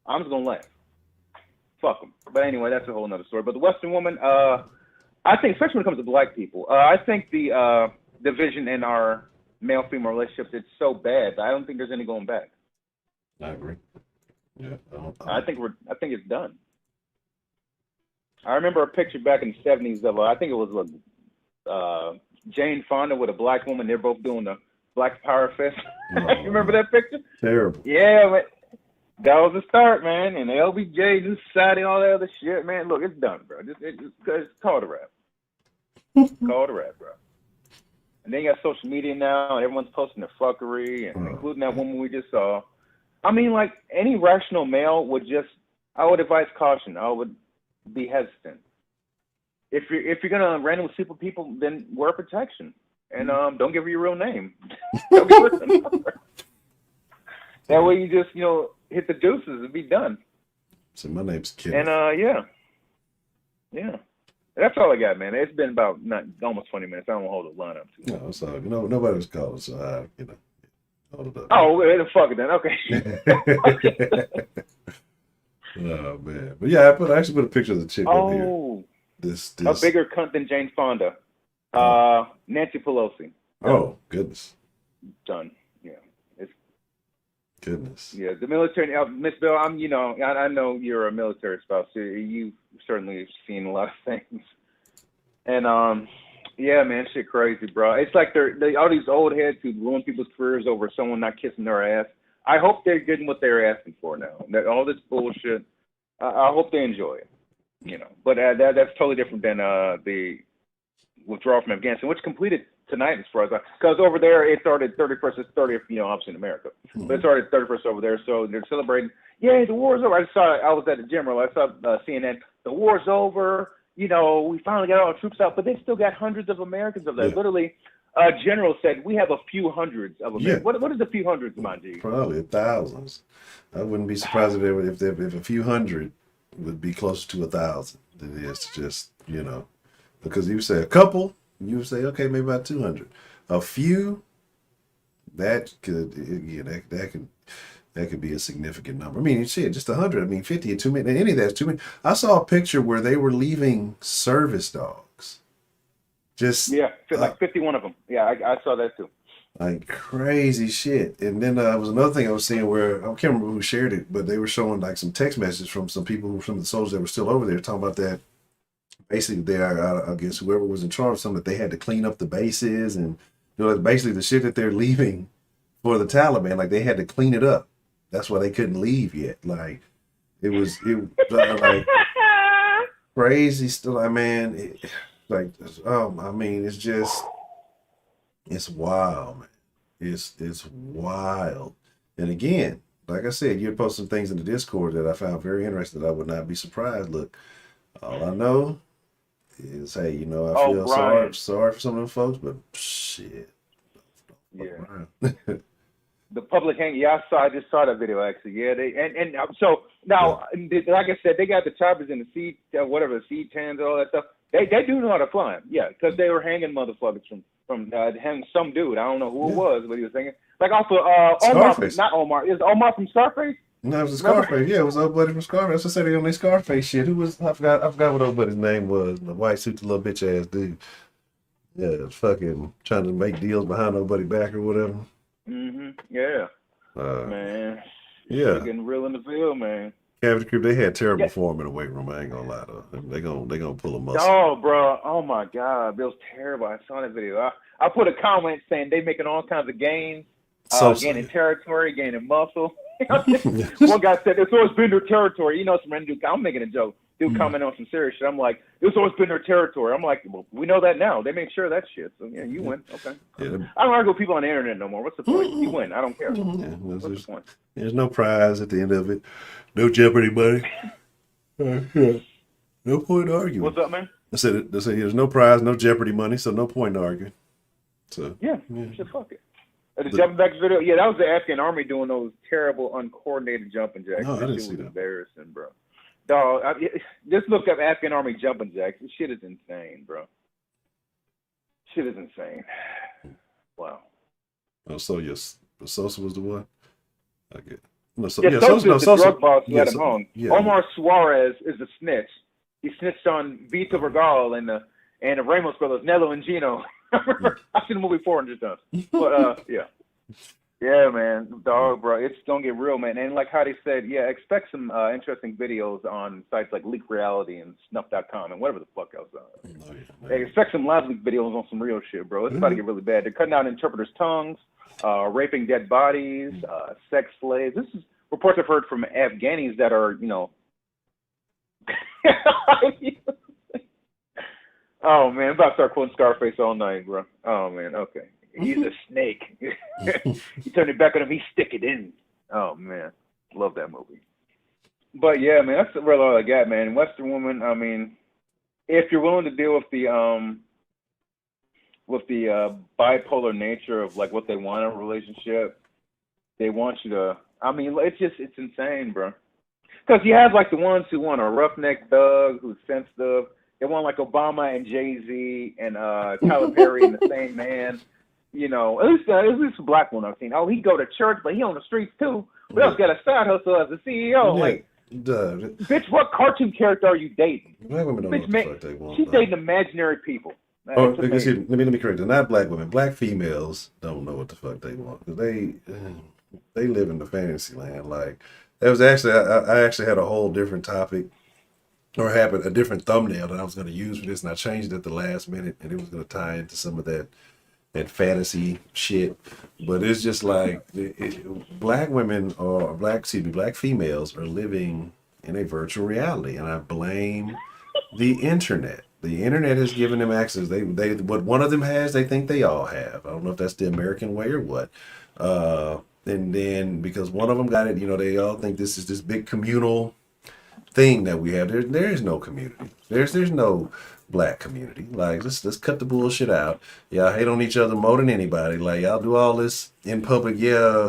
I'm just going to laugh. Fuck them. But anyway, that's a whole nother story. But the Western woman, I think, especially when it comes to black people, I think the division in our male-female relationships, it's so bad that I don't think there's any going back. I agree. Yeah. I think it's done. I remember a picture back in the 70s of, I think it was Jane Fonda with a black woman. They're both doing the Black Power Fist. You remember that picture? Terrible. Yeah, but that was the start, man. And the LBJ, New Society, all that other shit, man. Look, it's done, bro. It's called a rap. Called a rap, bro. And then you got social media now, and everyone's posting their fuckery, and including that woman we just saw. I mean, like, any rational male I would advise caution. I would be hesitant. If you're gonna randomly sleep with people, then wear protection, and don't give her your real name. Don't give her the number. That way you just hit the deuces and be done. So my name's Kid. And yeah, that's all I got, man. It's been about almost 20 minutes. I don't want to hold the line up too much. No, so nobody was calling, so hold it up. Oh, then fuck it then. Okay. Oh man, but yeah, I actually put a picture of the chick up here. This a bigger cunt than Jane Fonda. Nancy Pelosi. Oh goodness. Done. Yeah. It's goodness. Yeah, the military. Miss Bell, I know you're a military spouse. So you've certainly seen a lot of things. And yeah, man, shit crazy, bro. It's like they all these old heads who ruin people's careers over someone not kissing their ass. I hope they're getting what they're asking for now. All this bullshit, I hope they enjoy it. But that's totally different than the withdrawal from Afghanistan, which completed tonight as far as because over there it started 31st, it's 30th, obviously in America, but it started 31st over there, so they're celebrating. Yay, the war's over. I was at the gym earlier. I saw CNN. The war's over. We finally got all the troops out, but they still got hundreds of Americans over there. Yeah. Literally. General said we have a few hundreds of Americans. Yeah. What is a few hundreds, Manji? Probably thousands. I wouldn't be surprised if a few hundred would be closer to 1,000 than it is to just because you say a couple, you would say okay, maybe about 200. A few, that could be a significant number. I mean, shit, just 100. I mean, 50 or 2 many. Any of that's too many. I saw a picture where they were leaving service dogs. Just Yeah, like 51 of them. Yeah, I saw that too. like crazy shit. And then was another thing I was seeing where I can't remember who shared it, but they were showing like some text messages from some people, from the soldiers that were still over there, talking about that. Basically, I guess whoever was in charge of something, that they had to clean up the bases, and basically the shit that they're leaving for the Taliban, like they had to clean it up. That's why they couldn't leave yet. Like like crazy stuff. Like, man, I mean, it's wild, man. It's wild. And again, like I said, you post some things in the Discord that I found very interesting that I would not be surprised. Look, all I know is, hey, I feel sorry for some of them folks, but shit. Yeah. The public hang. Yeah, I just saw that video actually. Yeah, and so now, like I said, they got the choppers in the seat, whatever, the C-10s and all that stuff. They do know how to fly them. Yeah, because they were hanging motherfuckers from hanging some dude. I don't know who it was, but he was hanging like off of Omar, not Omar. Is Omar from Scarface? No, it was Scarface. Yeah, it was old buddy from Scarface. That's what I said, they on their Scarface shit. Who was? I forgot what old buddy's name was. The white suit, the little bitch ass dude. Yeah, fucking trying to make deals behind nobody back or whatever. Yeah. Man. Yeah. Getting real in the field, man. Cavity Crew, they had terrible form in the weight room. I ain't gonna lie to them. They gonna pull a muscle. Oh, bro. Oh my God, it was terrible. I saw that video. I put a comment saying they making all kinds of gains, gaining territory, gaining muscle. One guy said it's always been their territory. Some random dude. I'm making a joke. Dude comment on some serious shit. I'm like, it's always been their territory. I'm like, well, we know that now. They make sure of that shit. So yeah, you win. Okay. Yeah. I don't argue with people on the internet no more. What's the point? You win. I don't care. What's the point? There's no prize at the end of it. No Jeopardy money. No point in arguing. What's up, man? I said there's no prize, no Jeopardy money, so no point in arguing. So yeah. Shit, fuck it. The jumping back video, yeah, that was the Afghan army doing those terrible, uncoordinated jumping jacks. No, I didn't see that. Embarrassing, bro. Dog, just look up Afghan army jumping jacks. This shit is insane, bro. Shit is insane. Wow. Oh, so yes, Sosa was the one. Okay. No, Sosa is the drug boss who had him hung. Yeah. Omar Suarez is the snitch. He snitched on Vito Vergal and the Ramos brothers, Nello and Gino. I've seen the movie 400 times. But yeah. Yeah, man. Dog, bro. It's gonna get real, man. And like how they said, yeah, expect some interesting videos on sites like Leak Reality and Snuff.com and whatever the fuck else. They expect some live leak videos on some real shit, bro. It's about to get really bad. They're cutting out interpreters' tongues, raping dead bodies, sex slaves. This is reports I've heard from Afghanis that are, Oh man, I'm about to start quoting Scarface all night, bro. Oh man, okay. He's a snake. You turn it back on him, he stick it in. Oh man, love that movie. But yeah, man, that's really all I got, man. Western woman. I mean, if you're willing to deal with the bipolar nature of like what they want in a relationship, they want you to. I mean, it's insane, bro. Because you have like the ones who want a roughneck thug who's sensitive. They want like Obama and Jay-Z and Tyler Perry and the same man. At least a black one I've seen. Oh, he go to church, but he on the streets too. We also got a side hustle as a CEO. Yeah. Like, bitch, what cartoon character are you dating? Black women don't know what the fuck they want. She's dating imaginary people. Let me correct it. Not black women. Black females don't know what the fuck they want. They live in the fantasy land. Like, that was actually I actually had a whole different topic. Or a different thumbnail that I was going to use for this, and I changed it at the last minute, and it was going to tie into some of that fantasy shit. But it's just like black females are living in a virtual reality, and I blame the internet. The internet has given them access. They what one of them has, they think they all have. I don't know if that's the American way or what. And then because one of them got it, they all think this is this big communal thing that we have. There is no community. There's no black community. Like, let's cut the bullshit out. Y'all hate on each other more than anybody. Like, y'all do all this in public,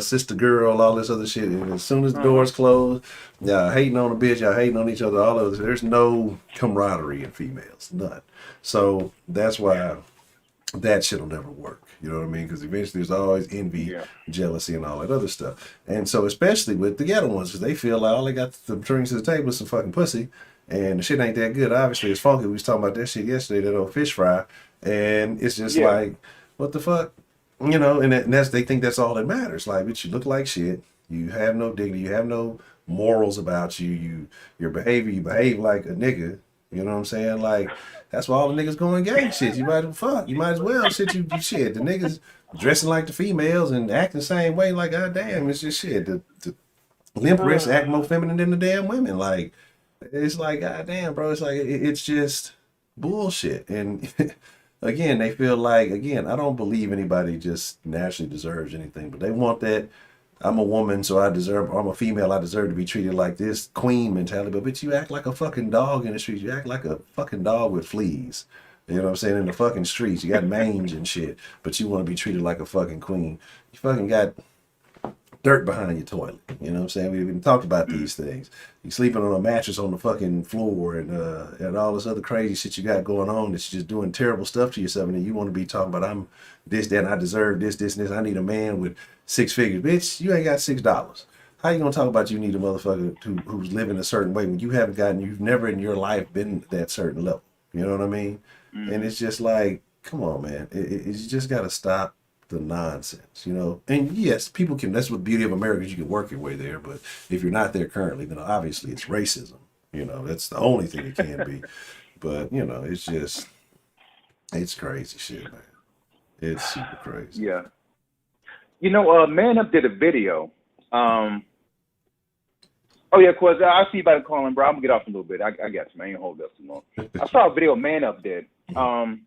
sister girl, all this other shit. And as soon as the doors close, y'all hating on a bitch, y'all hating on each other, all of this. There's no camaraderie in females. None. So that's why that shit'll never work. You know what I mean? Because eventually there's always envy, jealousy, and all that other stuff. And so especially with the ghetto ones, because they feel like all they got to bring to the table is some fucking pussy, and the shit ain't that good. Obviously, it's funky. We was talking about that shit yesterday, that old fish fry, And it's just Yeah. like, what the fuck? You know, and that's, they think that's all that matters. Like, bitch, you look like shit. You have no dignity. You have no morals about you. Your behavior, you behave like a nigga. You know what I'm saying? Like, that's why all the niggas going gay shit. You might fuck. You might as well shit. You shit. The niggas dressing like the females and acting the same way. Like, goddamn, it's just shit. The limp wrists act more feminine than the damn women. Like, it's like, goddamn, bro. It's like it's just bullshit. And again, they feel like, again, I don't believe anybody just naturally deserves anything, but they want that. I'm a woman, so I deserve. Or I'm a female, I deserve to be treated like this queen mentality. But bitch, you act like a fucking dog in the streets. You act like a fucking dog with fleas. You know what I'm saying? In the fucking streets, you got mange and shit, but you want to be treated like a fucking queen. You fucking got dirt behind your toilet. You know what I'm saying? We've even talked about these things. You sleeping on a mattress on the fucking floor and all this other crazy shit you got going on that you're just doing terrible stuff to yourself, and then you want to be talking about I'm this, that, and I deserve this, this, and this. I need a man with 6 figures. Bitch, you ain't got $6. How you gonna talk about you need a motherfucker who's living a certain way when you've never in your life been that certain level? You know what I mean? And it's just like, come on, man. You just gotta stop the nonsense, you know. And yes, people can. That's what the beauty of America is. You can work your way there, but if you're not there currently, then obviously it's racism. You know, that's the only thing it can be. But you know, it's just, it's crazy shit, man. It's super crazy. Yeah. You know, Man Up did a video. Oh yeah, cause I see you about to call in, bro. I'm gonna get off a little bit. I guess, man. I ain't hold up too long. I saw a video Man Up did, and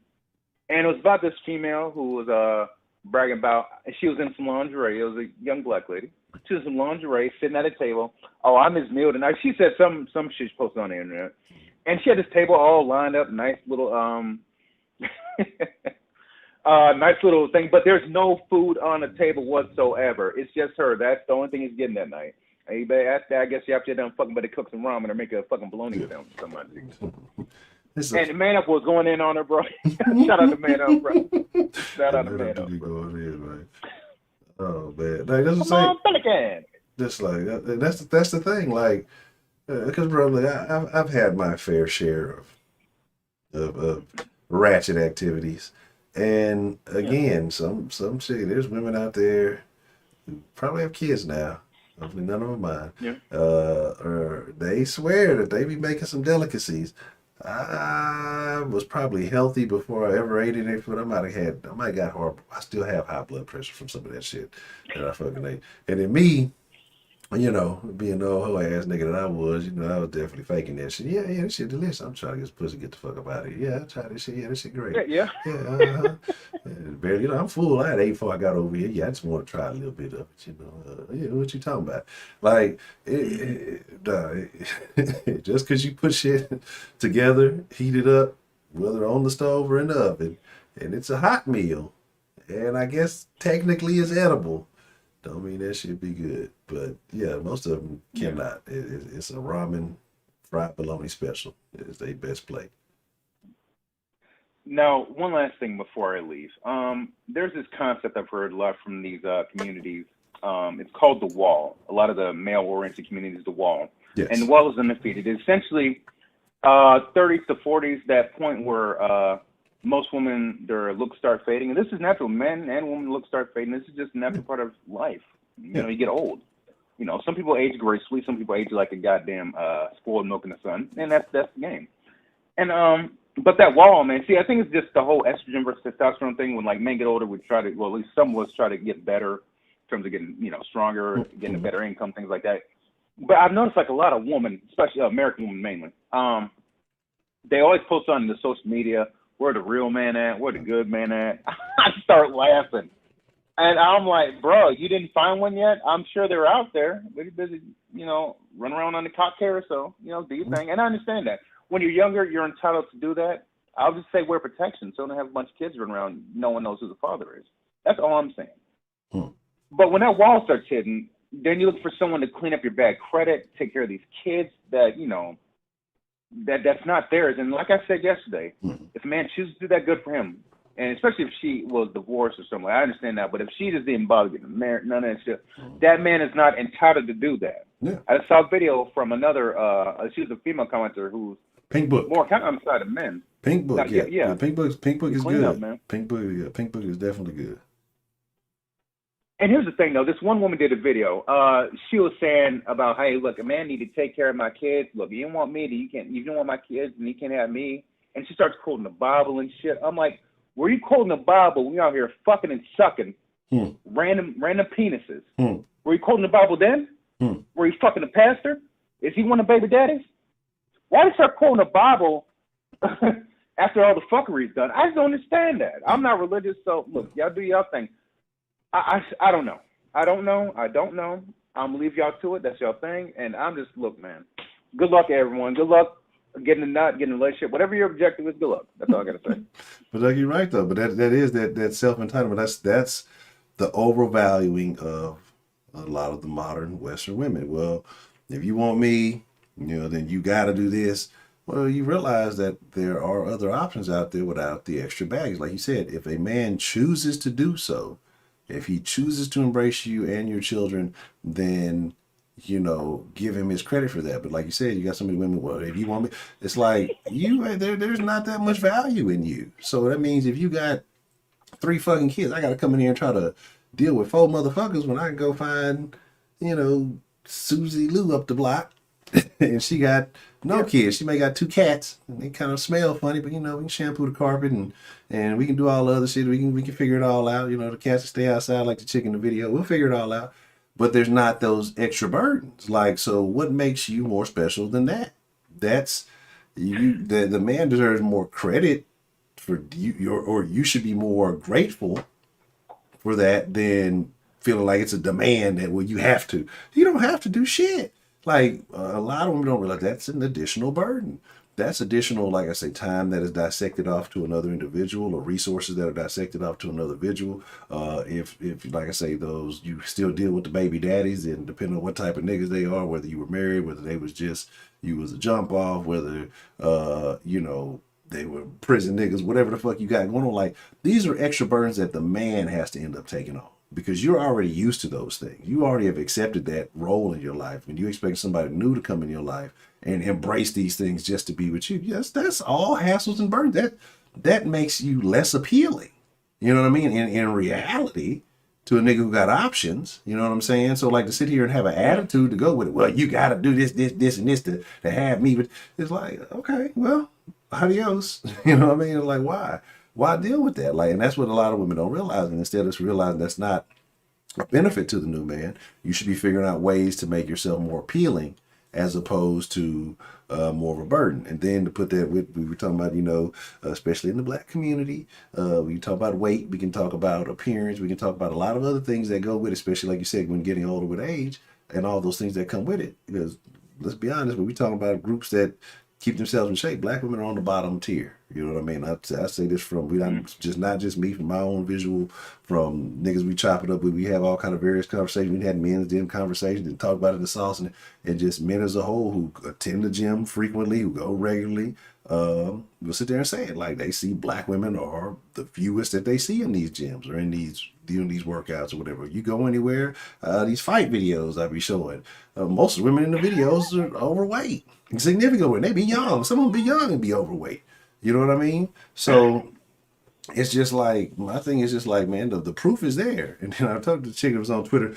it was about this female who was bragging about. She was in some lingerie. It was a young black lady. She was in some lingerie, sitting at a table. Oh, I'm his meal tonight. She said some shit she posted on the internet, and she had this table all lined up, nice little nice little thing. But there's no food on the table whatsoever. It's just her. That's the only thing he's getting that night. Hey, I guess you have to done fucking, but they cook some ramen or make a fucking bologna film or something. And the Man Up was going in on her, bro. Shout out to Man Up, bro. Shout out to Man Up, bro. Man. Oh man, like, that's Come on, Pelican. just like that's the thing. Like, because bro, like, I've had my fair share of ratchet activities, and again, some shit. There's women out there who probably have kids now. Hopefully none of them mine. Yeah. Or they swear that they be making some delicacies. I was probably healthy before I ever ate anything, but I might have got horrible. I still have high blood pressure from some of that shit that I fucking ate. And then me, you know, being the old hoe ass nigga that I was, you know, I was definitely faking that shit. Yeah, this shit delicious. I'm trying to get this pussy, get the fuck up out of here. Yeah, I tried this shit. Yeah, this shit great. Yeah. Yeah, barely, you know, I'm full. I had 8 before I got over here. Yeah, I just want to try a little bit of it, you know. Yeah, what you talking about? Like, just because you put shit together, heat it up, whether on the stove or in the oven, and it's a hot meal, and I guess technically it's edible, don't mean that should be good. But yeah, most of them cannot. It's a ramen fried bologna special. It's their best play. Now, one last thing before I leave. There's this concept I've heard a lot from these communities. It's called the wall. A lot of the male-oriented communities, the wall. Yes. And the wall is undefeated. It's essentially 30s to 40s, that point where most women, their looks start fading. And this is natural. Men and women looks start fading. This is just a natural part of life. You know, you get old. You know, some people age gracefully. Some people age like a goddamn spoiled milk in the sun. And that's the game. And but that wall, man, see, I think it's just the whole estrogen versus testosterone thing. When, like, men get older, we try to, well, at least some of us try to get better in terms of getting, you know, stronger, getting a better income, things like that. But I've noticed, like, a lot of women, especially American women mainly, they always post on the social media, where the real man at, where the good man at. I start laughing. And I'm like, bro, you didn't find one yet? I'm sure they're out there. They're busy, you know, run around on the cock carousel, you know, do your thing. And I understand that. When you're younger, you're entitled to do that. I'll just say wear protection so don't have a bunch of kids running around. No one knows who the father is. That's all I'm saying. But when that wall starts hitting, then you look for someone to clean up your bad credit, take care of these kids that, you know, that's not theirs. And like I said yesterday, if a man chooses to do that, good for him. And especially if she was divorced or something, I understand that. But if she just didn't bother getting married, none of that shit, that man is not entitled to do that. Yeah. I saw a video from another, she was a female commenter who's Pink Book. more kind of on the side of men. Pink Book, yeah. Yeah. Pink Book You is clean up, good. man. Pink Book is definitely good. And here's the thing, though. This one woman did a video. She was saying about, hey, look, a man need to take care of my kids. Look, you don't want me, you don't want my kids, and you can't have me. And she starts quoting the Bible and shit. I'm like, were you quoting the Bible? We out here fucking and sucking random penises. Were you quoting the Bible then? Were you fucking a pastor? Is he one of the baby daddies? Why did you start quoting the Bible after all the fuckery's done? I just don't understand that. I'm not religious, so look, y'all do y'all thing. I don't know. I don't know. I'm gonna leave y'all to it. That's y'all thing. And I'm just, look, man. Good luck, everyone. Good luck getting a nut, getting a relationship. Whatever your objective is, good luck. That's all I gotta say. But like you're right though. But that is that self entitlement. That's the overvaluing of a lot of the modern Western women. Well, if you want me, then you got to do this. Well, you realize that there are other options out there without the extra baggage. Like you said, if a man chooses to do so, if he chooses to embrace you and your children, then, give him his credit for that. But like you said, you got so many women, well, if you want me, it's like, there's not that much value in you. So that means if you got 3 fucking kids, I got to come in here and try to deal with 4 motherfuckers when I can go find, Susie Lou up the block. And she got no kids. She may got 2 cats, and they kind of smell funny, but we can shampoo the carpet and we can do all the other shit. We can figure it all out. The cats will stay outside like the chick in the video. We'll figure it all out. But there's not those extra burdens. Like, so what makes you more special than that? That's you. The man deserves more credit for you, or you should be more grateful for that than feeling like it's a demand that, well, you have to. You don't have to do shit. Like, a lot of them don't realize that's an additional burden. That's additional, like I say, time that is dissected off to another individual, or resources that are dissected off to another individual. If like I say, those, you still deal with the baby daddies, and depending on what type of niggas they are, whether you were married, whether they was just, you was a jump off, whether, they were prison niggas, whatever the fuck you got going on. Like, these are extra burdens that the man has to end up taking on, because you're already used to those things. You already have accepted that role in your life. When you expect somebody new to come in your life and embrace these things just to be with you, yes, that's all hassles and burdens. That makes you less appealing. You know what I mean? In reality, to a nigga who got options, you know what I'm saying? So, like, to sit here and have an attitude to go with it, well, you got to do this, and this to have me. But it's like, okay, well, adios. You know what I mean? Like, why deal with that? Like, and that's what a lot of women don't realize. And instead of realizing that's not a benefit to the new man, you should be figuring out ways to make yourself more appealing, as opposed to more of a burden. And then to put that with, we were talking about, especially in the Black community, we can talk about weight, we can talk about appearance, we can talk about a lot of other things that go with it, especially like you said, when getting older with age and all those things that come with it. Because let's be honest, when we talk about groups that keep themselves in shape, Black women are on the bottom tier. You know what I mean? I say this from, not just me, from my own visual, from niggas we chop it up with. We have all kind of various conversations. We had men's gym conversations and talk about it in the sauce, and just men as a whole who attend the gym frequently, who go regularly, will sit there and say it. Like, they see Black women are the fewest that they see in these gyms or in these doing these workouts or whatever. You go anywhere, these fight videos I be showing, most of the women in the videos are overweight, significantly. They be young. Some of them be young and be overweight. You know what I mean? So it's just like, my thing is just like, man, the proof is there. And then I talked to the chick that was on Twitter,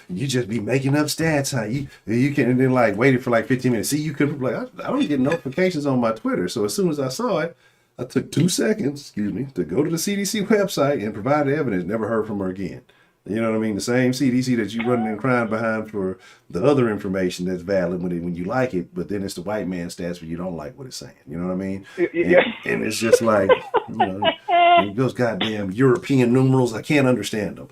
you just be making up stats, huh? You can, and then like waited for like 15 minutes. See, you could, like, I don't get notifications on my Twitter. So as soon as I saw it, I took 2 seconds, to go to the CDC website and provide the evidence. Never heard from her again. You know what I mean? The same CDC that you running and crying behind for the other information that's valid when you like it, but then it's the white man stats when you don't like what it's saying. You know what I mean? Yeah. And it's just like, those goddamn European numerals, I can't understand them.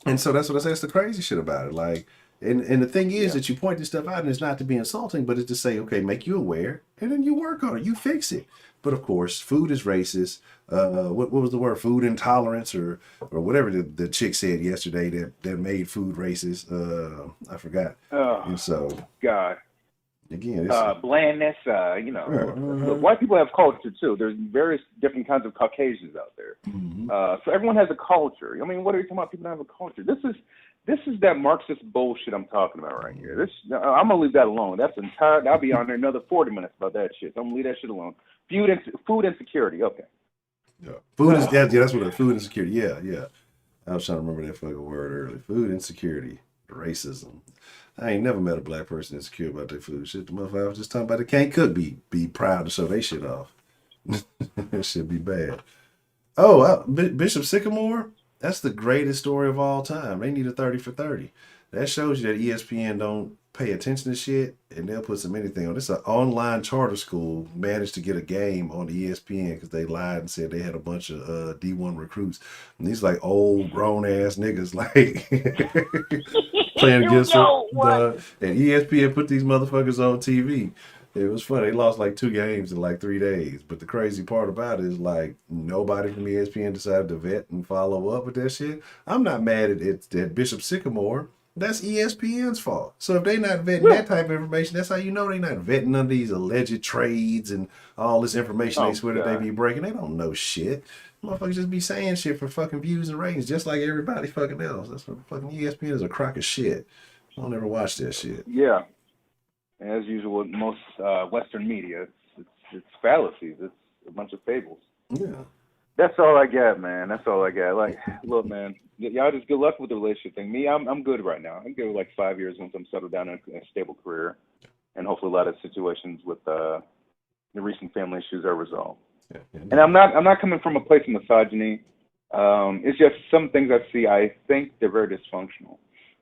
And so that's what I say. It's the crazy shit about it. Like, and the thing is that you point this stuff out, and it's not to be insulting, but it's to say, okay, make you aware, and then you work on it, you fix it. But of course, food is racist. What was the word? Food intolerance, or whatever the chick said yesterday that made food racist. I forgot. Oh, and so, God. Again, blandness. Look, white people have culture too. There's various different kinds of Caucasians out there. So everyone has a culture. I mean, what are you talking about? People don't have a culture. This is that Marxist bullshit I'm talking about right here. I'm gonna leave that alone. I'll be on there another 40 minutes about that shit. So I'm gonna leave that shit alone. Food insecurity. Okay. Yeah. That's what food insecurity. Yeah. I was trying to remember that fucking word earlier. Food insecurity, racism. I ain't never met a black person insecure about their food. Shit, the motherfucker I was just talking about, they can't cook. Be proud to show they shit off. That shit be bad. Oh, Bishop Sycamore. That's the greatest story of all time. They need a 30 for 30. That shows you that ESPN don't pay attention to shit, and they'll put some anything on. This is an online charter school managed to get a game on the ESPN because they lied and said they had a bunch of D1 recruits. And these like old grown ass niggas like playing against and ESPN put these motherfuckers on TV. It was funny. They lost like 2 games in like 3 days. But the crazy part about it is like nobody from ESPN decided to vet and follow up with that shit. I'm not mad at Bishop Sycamore. That's ESPN's fault. So if they not vetting that type of information, that's how you know they not vetting none of these alleged trades and all this information they swear that they be breaking. They don't know shit. Motherfuckers just be saying shit for fucking views and ratings, just like everybody fucking else. That's what fucking ESPN is, a crock of shit. I don't ever watch that shit. Yeah. As usual with most Western media, it's fallacies. It's a bunch of fables. Yeah. That's all I got, man. That's all I got. Like, look, man, y'all just good luck with the relationship thing. Me, I'm good right now. I'm good with like 5 years once I'm settled down in a stable career, and hopefully a lot of situations with the recent family issues are resolved. Yeah. And I'm not coming from a place of misogyny. It's just some things I see. I think they're very dysfunctional.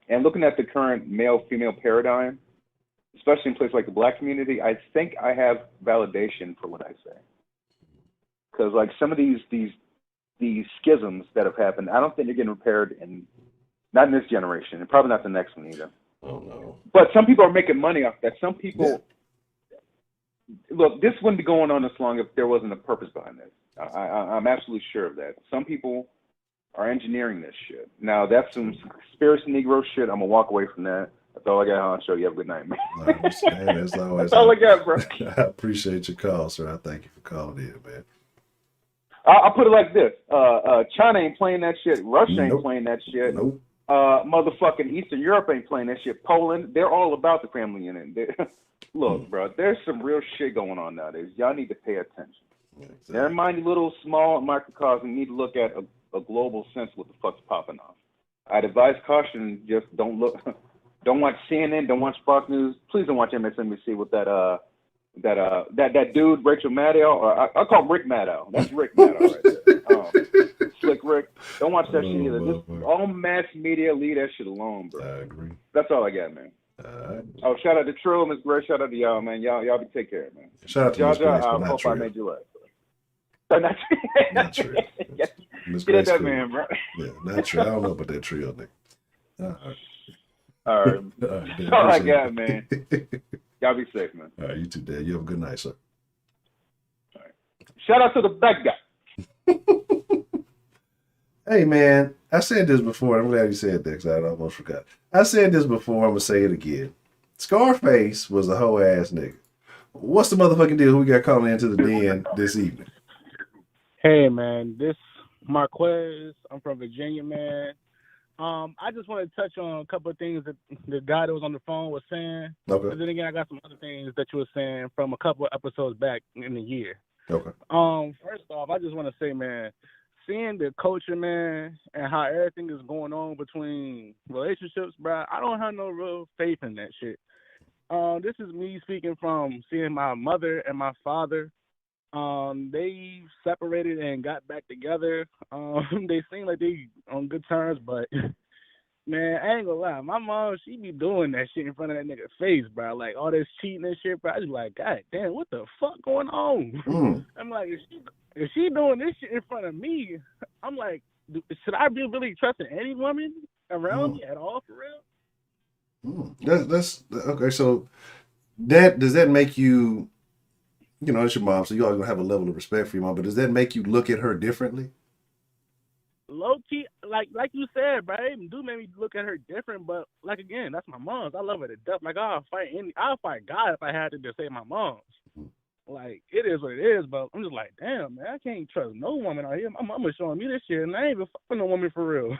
And looking at the current male-female paradigm, especially in places like the black community, I think I have validation for what I say. Because like some of these schisms that have happened, I don't think they're getting repaired, not in this generation, and probably not the next one either. Oh no. But some people are making money off that. Some people, look, this wouldn't be going on this long if there wasn't a purpose behind this. I'm absolutely sure of that. Some people are engineering this shit. Now that's some conspiracy Negro shit. I'm gonna walk away from that. That's all I got, Honcho. You have a good night, man. As always, that's all I got, bro. I appreciate your call, sir. I thank you for calling in, man. I'll put it like this. China ain't playing that shit. Russia ain't playing that shit. Nope. Motherfucking Eastern Europe ain't playing that shit. Poland, they're all about the family unit. Look, bro, there's some real shit going on nowadays. Y'all need to pay attention. Exactly. Never mind the little small microcosm. You need to look at a global sense of what the fuck's popping off. I'd advise caution. Just don't look. Don't watch CNN. Don't watch Fox News. Please don't watch MSNBC with that dude Rachel Maddow, or I call him Rick Maddow. That's Rick Maddow right there. Slick Rick. Don't watch that shit either. Just all mass media, leave that shit alone, bro. I agree. That's all I got, man. Oh, shout out to Trill, Miss Gray. Shout out to y'all, man. Y'all be take care, man. Shout out to Miss Grace, I but hope not I made you laugh. Not true. Miss Get at Grace that cool. man, bro. Yeah, not true. I don't know about that trio, nigga. All right. That's all I got, man. Y'all be safe, man. All right, you too, Dad. You have a good night, sir. All right. Shout out to the back guy. Hey, man, I said this before. I'm glad you said that because I almost forgot. I said this before. I'm going to say it again. Scarface was a hoe ass nigga. What's the motherfucking deal? Who we got calling into the den this evening? Hey, man, this Marquez. I'm from Virginia, man. I just want to touch on a couple of things that the guy that was on the phone was saying. Okay. And then again, I got some other things that you were saying from a couple of episodes back in the year. Okay. First off, I just want to say, man, seeing the culture, man, and how everything is going on between relationships, bro, I don't have no real faith in that shit. This is me speaking from seeing my mother and my father. They separated and got back together. They seem like they on good terms, but man, I ain't gonna lie. My mom, she be doing that shit in front of that nigga's face, bro. Like all this cheating and shit, bro. I just like, God damn, what the fuck going on? I'm like, if she doing this shit in front of me, I'm like, should I be really trusting any woman around me at all, for real? That's okay. So does that make you? You know, it's your mom, so you always gonna have a level of respect for your mom. But does that make you look at her differently? Low key, like you said, bro, it do make me look at her different. But like again, that's my mom's. I love her to death. Like I'll fight God if I had to just say my mom's. Like, it is what it is, but I'm just like, damn, man, I can't trust no woman out here. My mama showing me this shit, and I ain't even fucking no woman for real.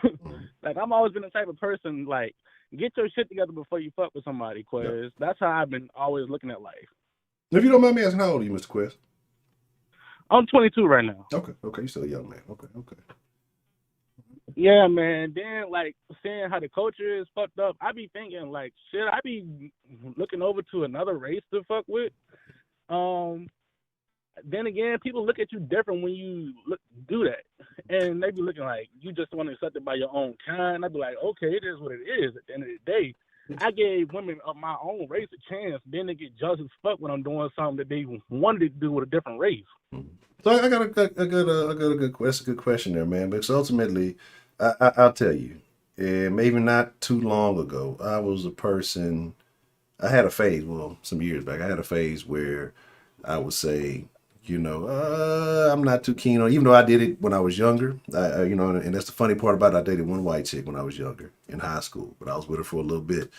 Like, I've always been the type of person, like, get your shit together before you fuck with somebody, cause that's how I've been always looking at life. If you don't mind me asking, how old are you, Mr. Quest? I'm 22 right now. Okay, you're still a young man. Okay. Yeah, man. Then, like, seeing how the culture is fucked up, I be thinking, like, shit, I be looking over to another race to fuck with. Then again, people look at you different when you do that, and they be looking like you just want to accept it by your own kind. I be like, okay, it is what it is. At the end of the day, I gave women of my own race a chance. Then they get jealous as fuck when I'm doing something that they wanted to do with a different race. So I got a good question there, man. Because ultimately, I'll tell you, and maybe not too long ago, I was a person. I had a phase. Well, some years back, I had a phase where I would say, I'm not too keen on. Even though I did it when I was younger, and that's the funny part about it. I dated one white chick when I was younger in high school, but I was with her for a little bit,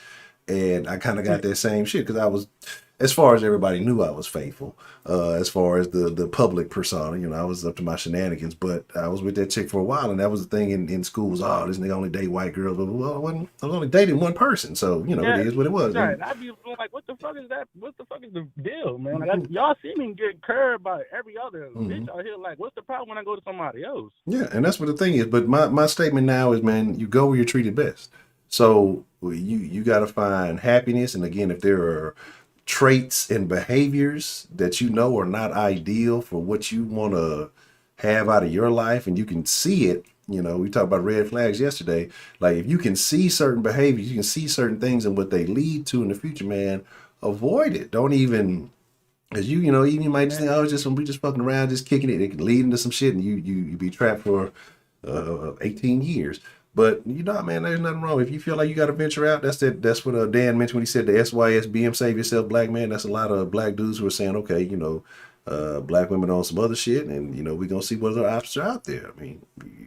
and I kind of got that same shit because I was, as far as everybody knew, I was faithful. As far as the public persona, I was up to my shenanigans. But I was with that chick for a while, and that was the thing in school was, oh, this nigga only date white girls. But well, I was only dating one person, so it is what it was. Right. I'd be like, what the fuck is that? What the fuck is the deal, man? Like, y'all see me get curved by every other bitch out here. Like, what's the problem when I go to somebody else? Yeah, and that's what the thing is. But my statement now is, man, you go where you're treated best. So you got to find happiness, and again, if there are traits and behaviors that are not ideal for what you want to have out of your life, and you can see it. We talked about red flags yesterday. Like, if you can see certain behaviors, you can see certain things and what they lead to in the future, man, avoid it. Don't even, because even you might just think, oh, it's just we just fucking around, just kicking it. It can lead into some shit, and you be trapped for 18 years. But man, there's nothing wrong. If you feel like you got to venture out, that's what Dan mentioned when he said the SYSBM, Save Yourself Black Man. That's a lot of black dudes who are saying, okay, black women on some other shit, and we're gonna see what other options are out there. I mean,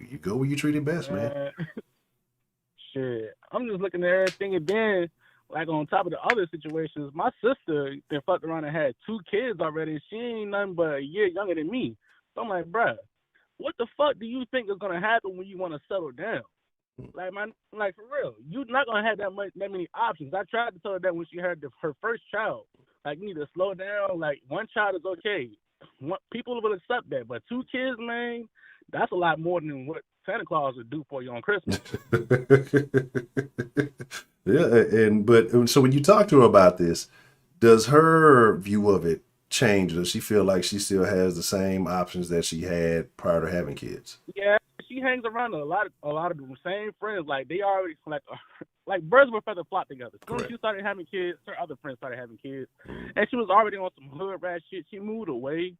you go where you treated best, man. Shit, I'm just looking at everything, and then, like, on top of the other situations, my sister that fucked around and had 2 kids already, and she ain't nothing but a year younger than me. So I'm like, bruh, what the fuck do you think is gonna happen when you want to settle down? Like, man, like, for real, you're not gonna have that many options. I tried to tell her that when she had her first child. Like, you need to slow down. Like, 1 child is okay. People will accept that, but 2 kids, man, that's a lot more than what Santa Claus would do for you on Christmas. Yeah, so when you talk to her about this, does her view of it change? Does she feel like she still has the same options that she had prior to having kids? Yeah, she hangs around a lot of the same friends. Like, they already like birds of a feather flock together. As soon as she started having kids, her other friends started having kids, and she was already on some hood rat shit. She moved away.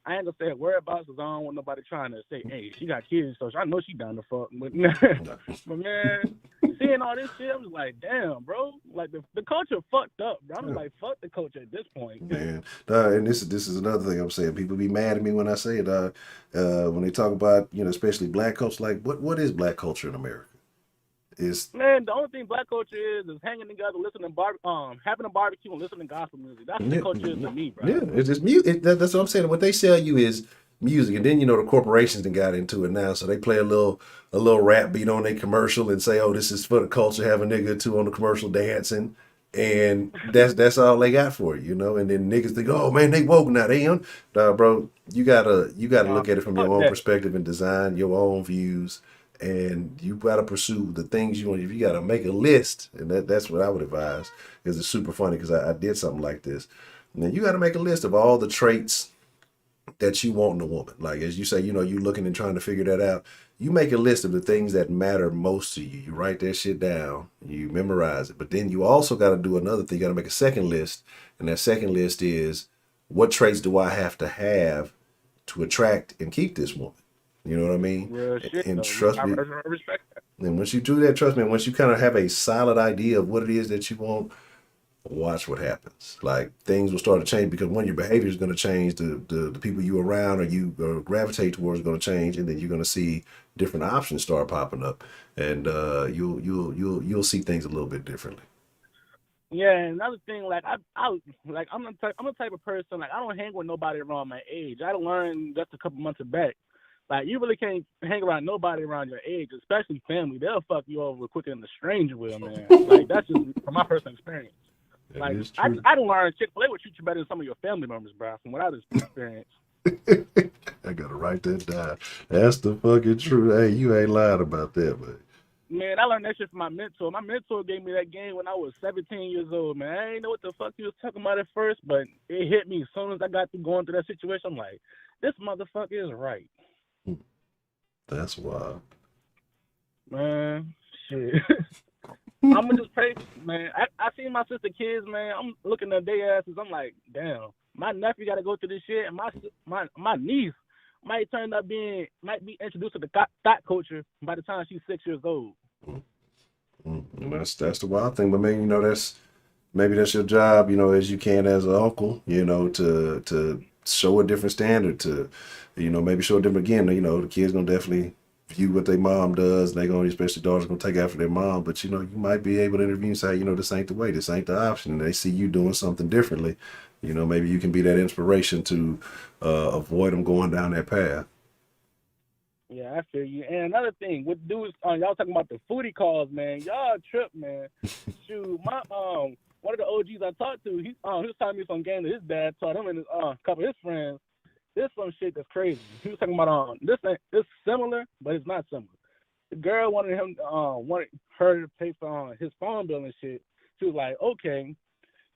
I ain't gonna say a word about it because I don't want nobody trying to say, hey, she got kids, so I know she down to fuck. But man, seeing all this shit, I'm just like, damn, bro. Like, the culture fucked up, bro. I'm like, fuck the culture at this point. Man, and this is another thing I'm saying. People be mad at me when I say it. When they talk about, especially black culture, like what is black culture in America? Man, the only thing black culture is hanging together, listening having a barbecue and listening to gospel music. That's what the culture is to me, bro. Yeah, it's just music. That's what I'm saying. What they sell you is music, and then the corporations then got into it now, so they play a little rap beat on their commercial and say, oh, this is for the culture. Have a nigga or 2 on the commercial dancing, and that's all they got for you, And then niggas think, oh man, they woke now. They on, bro. You gotta look at it from your own perspective and design your own views. And you gotta pursue the things you want. If you gotta make a list, and that's what I would advise, because it's super funny because I did something like this. And then you gotta make a list of all the traits that you want in a woman. Like, as you say, you looking and trying to figure that out. You make a list of the things that matter most to you. You write that shit down. You memorize it. But then you also gotta do another thing. You gotta make a second list, and that second list is, what traits do I have to have to attract and keep this woman? You know what I mean? Real shit, and trust me. I respect that. And once you do that, trust me, once you kind of have a solid idea of what it is that you want, watch what happens. Like, things will start to change, because your behavior is going to change. The people you around or you gravitate towards is going to change, and then you're going to see different options start popping up, and you'll see things a little bit differently. Yeah, another thing, like I'm the type of person, like I don't hang with nobody around my age. I learned just a couple months back. Like you really can't hang around nobody around your age, especially family. They'll fuck you over quicker than a stranger will, man. Like that's just from my personal experience. That Like is I true. I done learned Chick-fil-A would treat you better than some of your family members, bro. From what I just experienced. I gotta write that down. That's the fucking truth. Hey, you ain't lied about that, but Man, I learned that shit from my mentor. My mentor gave me that game when I was 17 years old, man. I didn't know what the fuck he was talking about at first, but it hit me as soon as I got through going through that situation. I'm like, this motherfucker is right. that's wild. Man, shit. I'm gonna just pray, man. I seen my sister kids, man. I'm looking at their asses. I'm like, damn, my nephew got to go through this shit, and my niece might be introduced to the thought culture by the time she's 6 years old. And that's the wild thing. But man, maybe that's your job, as you can as an uncle, to show a different standard, to, maybe show a different again. The kids gonna definitely view what their mom does, and they gonna, especially daughters, gonna take after their mom. But you might be able to interview and say, this ain't the way, this ain't the option. And they see you doing something differently. Maybe you can be that inspiration to avoid them going down that path. Yeah, I feel you. And another thing, what dudes, y'all talking about the foodie calls, man? Y'all trip, man. Shoot, my one of the OGs I talked to, he was telling me some game that his dad taught him and his couple of his friends. This some shit that's crazy. He was talking about it's similar, but it's not similar. The girl wanted her to pay for his phone bill and shit. She was like, okay.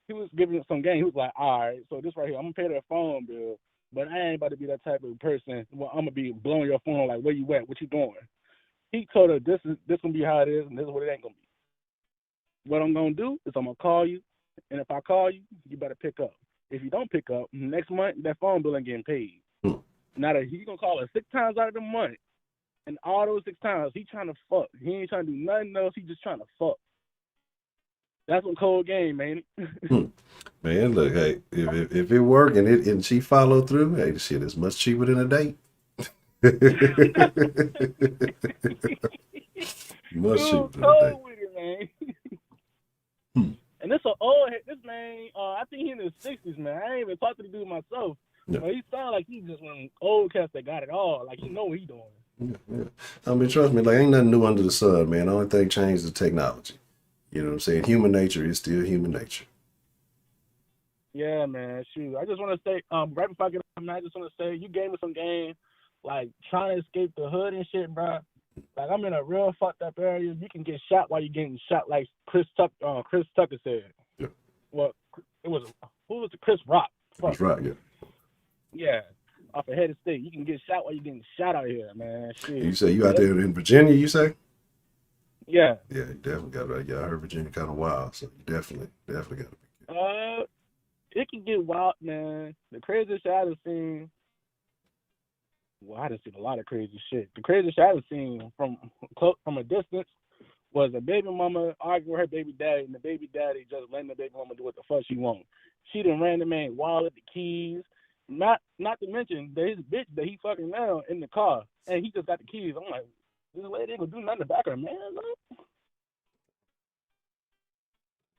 He was giving him some game. He was like, all right, so this right here, I'm gonna pay that phone bill. But I ain't about to be that type of person. Well, I'm gonna be blowing your phone like, where you at? What you doing? He told her this gonna be how it is, and this is what it ain't gonna be. What I'm gonna do is I'm gonna call you, and if I call you, you better pick up. If you don't pick up, next month that phone bill ain't getting paid. Now that he's gonna call her 6 times out of the month, and all those 6 times he trying to fuck. He ain't trying to do nothing else. He just trying to fuck. That's a cold game, man. Man, look, hey, if it worked and she followed through, hey, shit is much cheaper than a date. Much cheaper than a date. With it, man. And this man, I think he in his 60s, man. I ain't even talked to the dude myself. Yeah. But he sound like he's just one of them old cats that got it all. Like he know what he doing. Yeah. I mean, trust me, like ain't nothing new under the sun, man. The only thing changed is technology. You know what I'm saying? Human nature is still human nature. Yeah, man. Shoot, I just want to say, right before I get on, I just want to say, you gave me some game, like trying to escape the hood and shit, bro. Like I'm in a real fucked up area. You can get shot while you're getting shot, like Chris Tucker said. Yeah. Well, who was it? Chris Rock. That's right. Yeah. Yeah. Off of Head of State, you can get shot while you're getting shot out here, man. Shit. You say you out there in Virginia? You say? Yeah. Yeah, you definitely got to. Yeah, I heard Virginia kind of wild, so you definitely got to be careful. It can get wild, man. The craziest shit I've seen. Well, I done seen a lot of crazy shit. The craziest shit I've seen from a distance was a baby mama arguing with her baby daddy, and the baby daddy just letting the baby mama do what the fuck she wants. She done ran the man wallet, the keys, not to mention that his bitch that he fucking now in the car, and he just got the keys. I'm like, this lady ain't gonna do nothing to back her man up.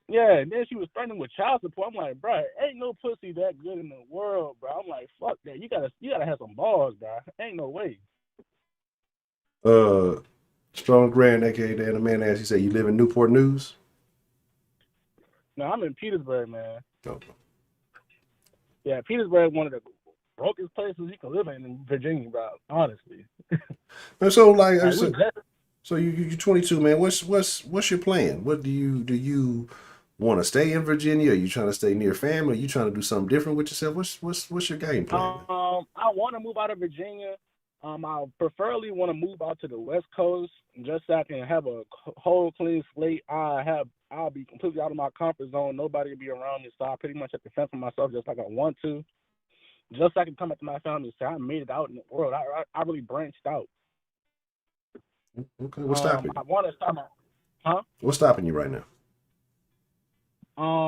Yeah, and then she was threatening with child support. I'm like, bro, ain't no pussy that good in the world, bro. I'm like, fuck that. You gotta have some balls, bro. Ain't no way. Strong Grand, aka Dan the Man asked, he said, you live in Newport News? No, I'm in Petersburg, man. Okay. Yeah, Petersburg is one of the brokest places you can live in Virginia, bro. Honestly. And so, like, Like, so you're 22, man. What's your plan? What do you want to stay in Virginia? Are you trying to stay near family? Are you trying to do something different with yourself? What's your game plan? I want to move out of Virginia. I preferably want to move out to the West Coast just so I can have a whole clean slate. I'll be completely out of my comfort zone. Nobody will be around me, so I pretty much have to fend for myself just like I want to. Just so I can come back to my family and say I made it out in the world. I really branched out. Okay, what's stopping you? I want to start my, What's stopping you right now?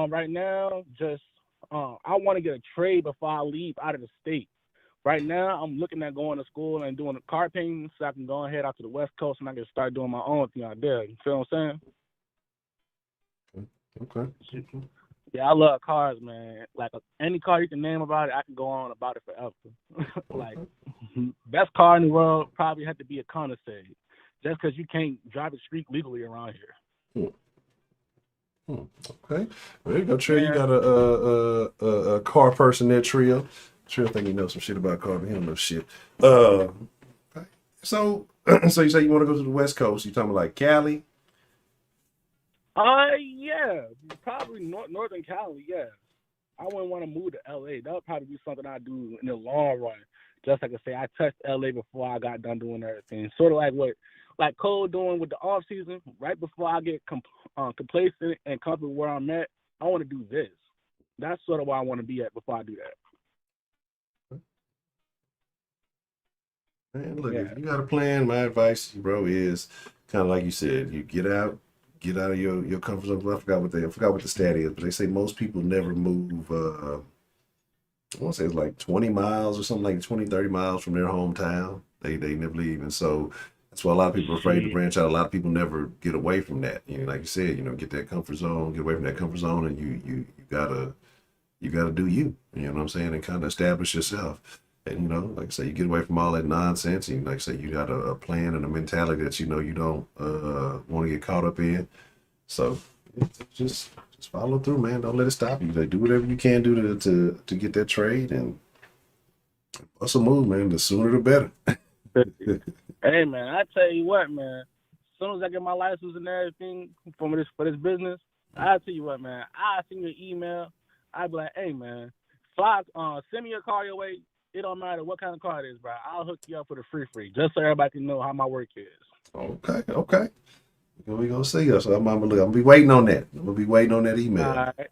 Right now, just I want to get a trade before I leave out of the state. Right now, I'm looking at going to school and doing a car painting so I can go ahead out to the West Coast and I can start doing my own thing out there. You feel what I'm saying? Okay. Yeah, I love cars, man. Like any car you can name about it, I can go on about it forever. Like best car in the world probably had to be a Connoisseur, just because you can't drive the street legally around here. Okay. There you go, Trill. You Yeah. got a car person there, Trill. Trill think he knows some shit about cars, but he don't know shit. Okay. So, so you say you want to go to the West Coast? You talking about like Cali? Yeah, probably Northern Cali. Yeah, I wouldn't want to move to LA. That would probably be something I do in the long run. Just like I say, I touched LA before I got done doing everything. Sort of like what, like Cole doing with the off season. Right before I get complacent and comfortable where I'm at, I want to do this. That's sort of where I want to be at before I do that. Man, look, Yeah. if you got a plan, my advice, bro, is kind of like you said, you get out of your comfort zone. I forgot what the stat is, but they say most people never move. I want to say it's like 20 miles or something, like 20, 30 miles from their hometown. They never leave, and so that's why a lot of people are afraid to branch out. A lot of people never get away from that. You know, like you said, get that comfort zone, get away from that comfort zone, and you gotta do you. You know what I'm saying, and kind of establish yourself. And like I say, you get away from all that nonsense. And like I say, you got a plan and a mentality that you don't want to get caught up in. So just follow through, man. Don't let it stop you. Like, do whatever you can do to get that trade and bust a move, man. The sooner the better. Hey, man, I tell you what, man. As soon as I get my license and everything for this business, I tell you what, man. I'll send you an email. I'll be like, hey, man, send me your car your way. It don't matter what kind of car it is, bro. I'll hook you up for the free, just so everybody can know how my work is. Okay. We gonna see us. So I'm gonna be waiting on that. I'm gonna be waiting on that email. All right.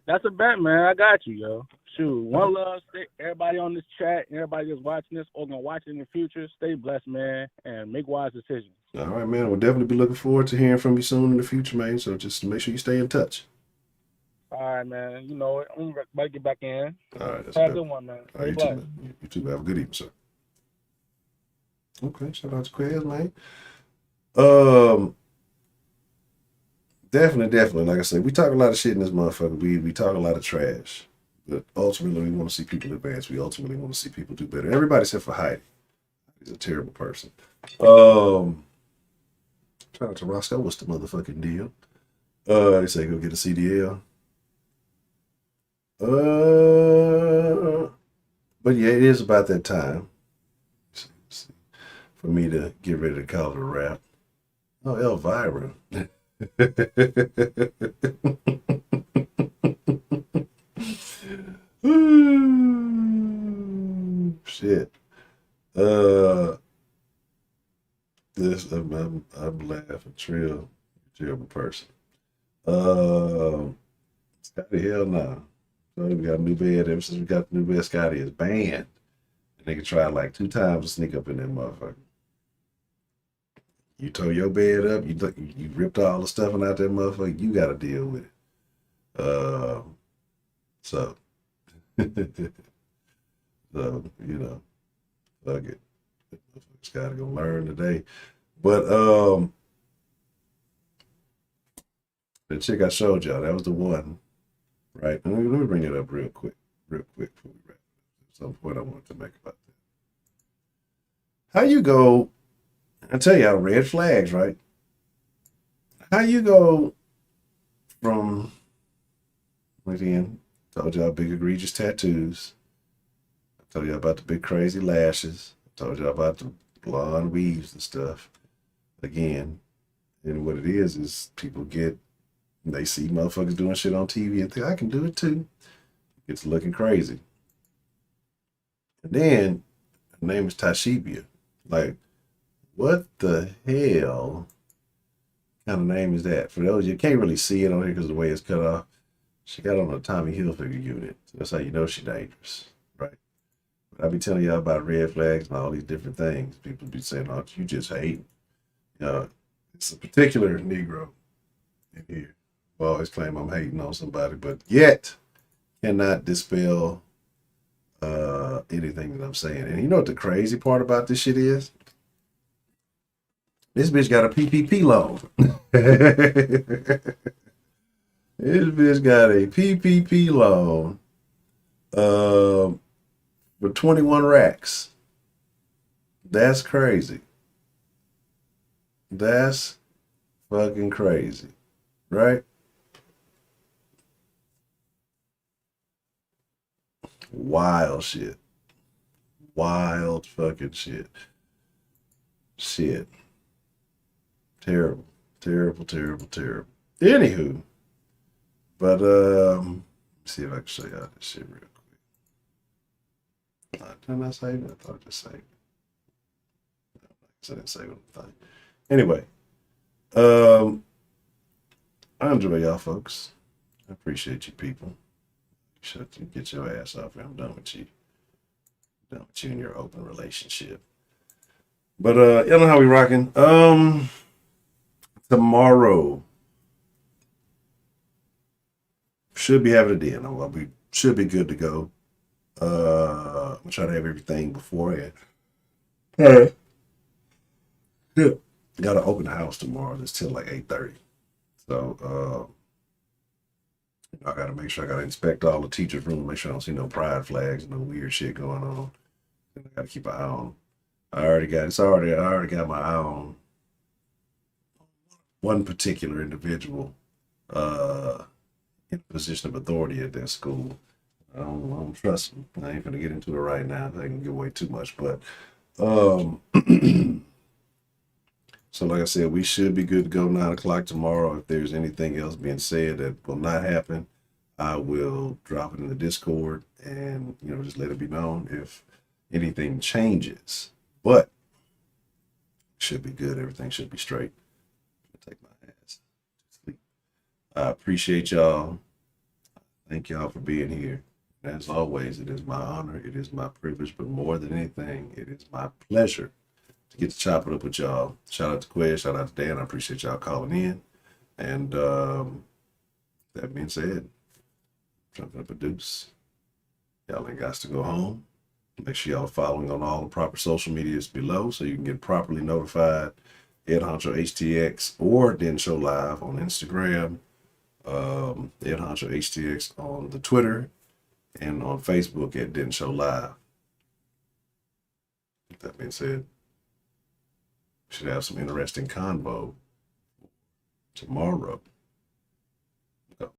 That's a bet, man. I got you, yo. Shoot, one love. Everybody on this chat, everybody that's watching this or gonna watch it in the future, stay blessed, man, and make wise decisions. All right, man. We'll definitely be looking forward to hearing from you soon in the future, man. So just make sure you stay in touch. All right, man. You know it. I'm about to get back in. All right. That's Have a good one, man. All right, you too, man. You too. Have a good evening, sir. Okay. Shout out to Quez, man. Definitely. Like I said, we talk a lot of shit in this motherfucker. We talk a lot of trash, but ultimately we want to see people advance. We ultimately want to see people do better. Everybody except for Heidi. He's a terrible person. Shout out to Roscoe. What's the motherfucking deal? They say go get a CDL. But yeah, it is about that time. Let's see, for me to get ready to call it a wrap. Oh, Elvira. Shit. I'm laughing. Terrible person. Scotty, hell no. So we got a new bed. Ever since we got the new bed, Scotty is banned. And they can try like 2 times to sneak up in that motherfucker. You tore your bed up. You ripped all the stuff out that motherfucker. You got to deal with it. So, fuck it. Scotty gonna learn today. But the chick I showed y'all, that was the one, right? Let me bring it up real quick before we wrap. Some point I wanted to make about that. How you go? I tell y'all, red flags, right? How you go from, again, told y'all big egregious tattoos. I told y'all about the big crazy lashes. I told y'all about the blonde weaves and stuff. Again, and what it is people they see motherfuckers doing shit on TV and think, I can do it too. It's looking crazy. And then, her name is Tashibia. Like, what the hell kind of name is that? For those, you can't really see it on here because of the way it's cut off. She got on a Tommy Hilfiger unit. So that's how you know she's dangerous, right? But I be telling y'all about red flags and all these different things. People be saying, oh, you just hate. It's a particular Negro in here who always claim I'm hating on somebody, but yet cannot dispel anything that I'm saying. And you know what the crazy part about this shit is? This bitch got a PPP loan. This bitch got a PPP loan for 21 racks. That's crazy. That's fucking crazy, right? Wild shit. Wild fucking shit. Shit. Terrible. Terrible, terrible, terrible. Anywho, but let's see if I can show y'all this shit real quick. Didn't I save it? I thought I just saved it. I didn't save it. Anyway, I enjoy y'all folks. I appreciate you people. Shut you, get your ass off here. I'm done with you. Done with you and your open relationship. But y'all know how we rocking. Tomorrow should be having a dinner. Well, we should be good to go. I'm gonna try to have everything beforehand. Yeah. Gotta open the house tomorrow. It's till like 8:30. So I gotta make sure I gotta inspect all the teachers' rooms, make sure I don't see no pride flags, no weird shit going on. I gotta keep an eye on. I already got my eye on one particular individual in a position of authority at that school. I don't trust him. I ain't gonna get into it right now. I can give away too much, but so like I said, we should be good to go 9 o'clock tomorrow. If there's anything else being said that will not happen, I will drop it in the Discord and just let it be known if anything changes. But should be good. Everything should be straight. I'll take my ass to sleep. I appreciate y'all. Thank y'all for being here. As always, it is my honor, it is my privilege, but more than anything, it is my pleasure to get to chop it up with y'all. Shout out to Quez, shout out to Dan. I appreciate y'all calling in. And that being said, jumping up a deuce. Y'all ain't got to go home. Make sure y'all are following on all the proper social medias below so you can get properly notified. Ed Honcho HTX or Den Show Live on Instagram. Ed Honcho HTX on the Twitter and on Facebook at Den Show Live. With that being said, we should have some interesting convo tomorrow.